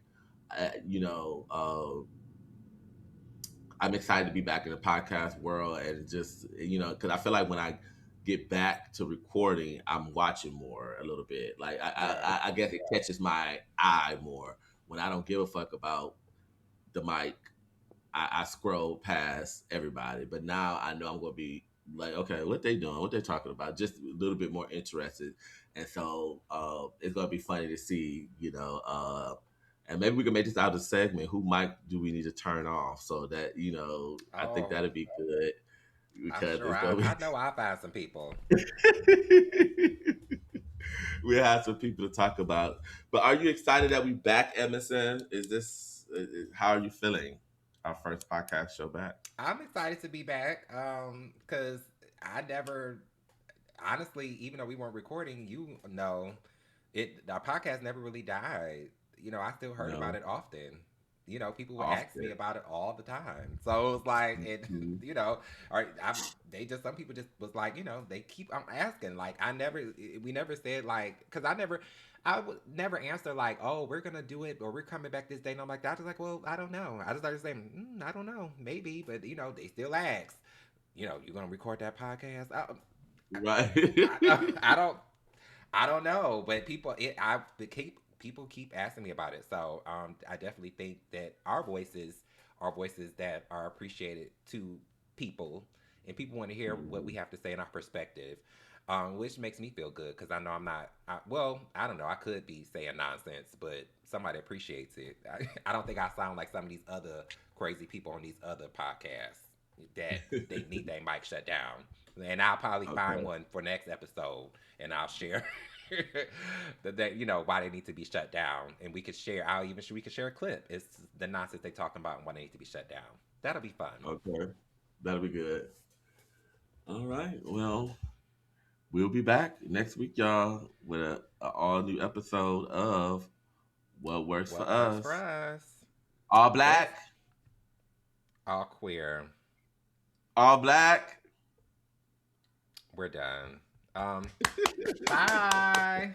I'm excited to be back in the podcast world and just because I feel like when I get back to recording, I'm watching more a little bit. Like Yeah. I guess it catches my eye more when I don't give a fuck about the mic. I scroll past everybody, but now I know I'm gonna be like, okay, what they doing, what they talking about, just a little bit more interested, and so it's gonna be funny to see, And maybe we can make this out of the segment. Who mic do we need to turn off so that I think Oh, that'd be good I'm because sure. it's I, gonna I know I'll find some people. be. We have some people to talk about. But are you excited that we back, Emerson? Is this how are you feeling? Our first podcast show back. I'm excited to be back. Because I never, honestly, even though we weren't recording, our podcast never really died. I still heard about No, it often. People would ask me often. about it all the time. So it was like, Mhm. or some people just was like, they keep asking. Like, we never said like, because I would never answer like, oh, we're gonna do it or we're coming back this day. And I'm like, I was like, well, I don't know. I just started saying, I don't know, maybe, but they still ask. You're gonna record that podcast? Right. I don't. I don't know, but people keep asking me about it. So I definitely think that our voices are voices that are appreciated to people, and people want to hear what we Mhm. have to say in our perspective, which makes me feel good because I know I'm not. I don't know. I could be saying nonsense, but somebody appreciates it. I don't think I sound like some of these other crazy people on these other podcasts that they need their mic shut down. And I'll probably find Okay. one for next episode, and I'll share that why they need to be shut down, and we could share. We could share a clip. It's the nonsense they talking about and why they need to be shut down. That'll be fun. Okay. That'll be good. All right. Well, we'll be back next week, y'all, with a all new episode of What Works for What works for Us. us? All Yes, black, all queer. all black. We're done. Um, bye.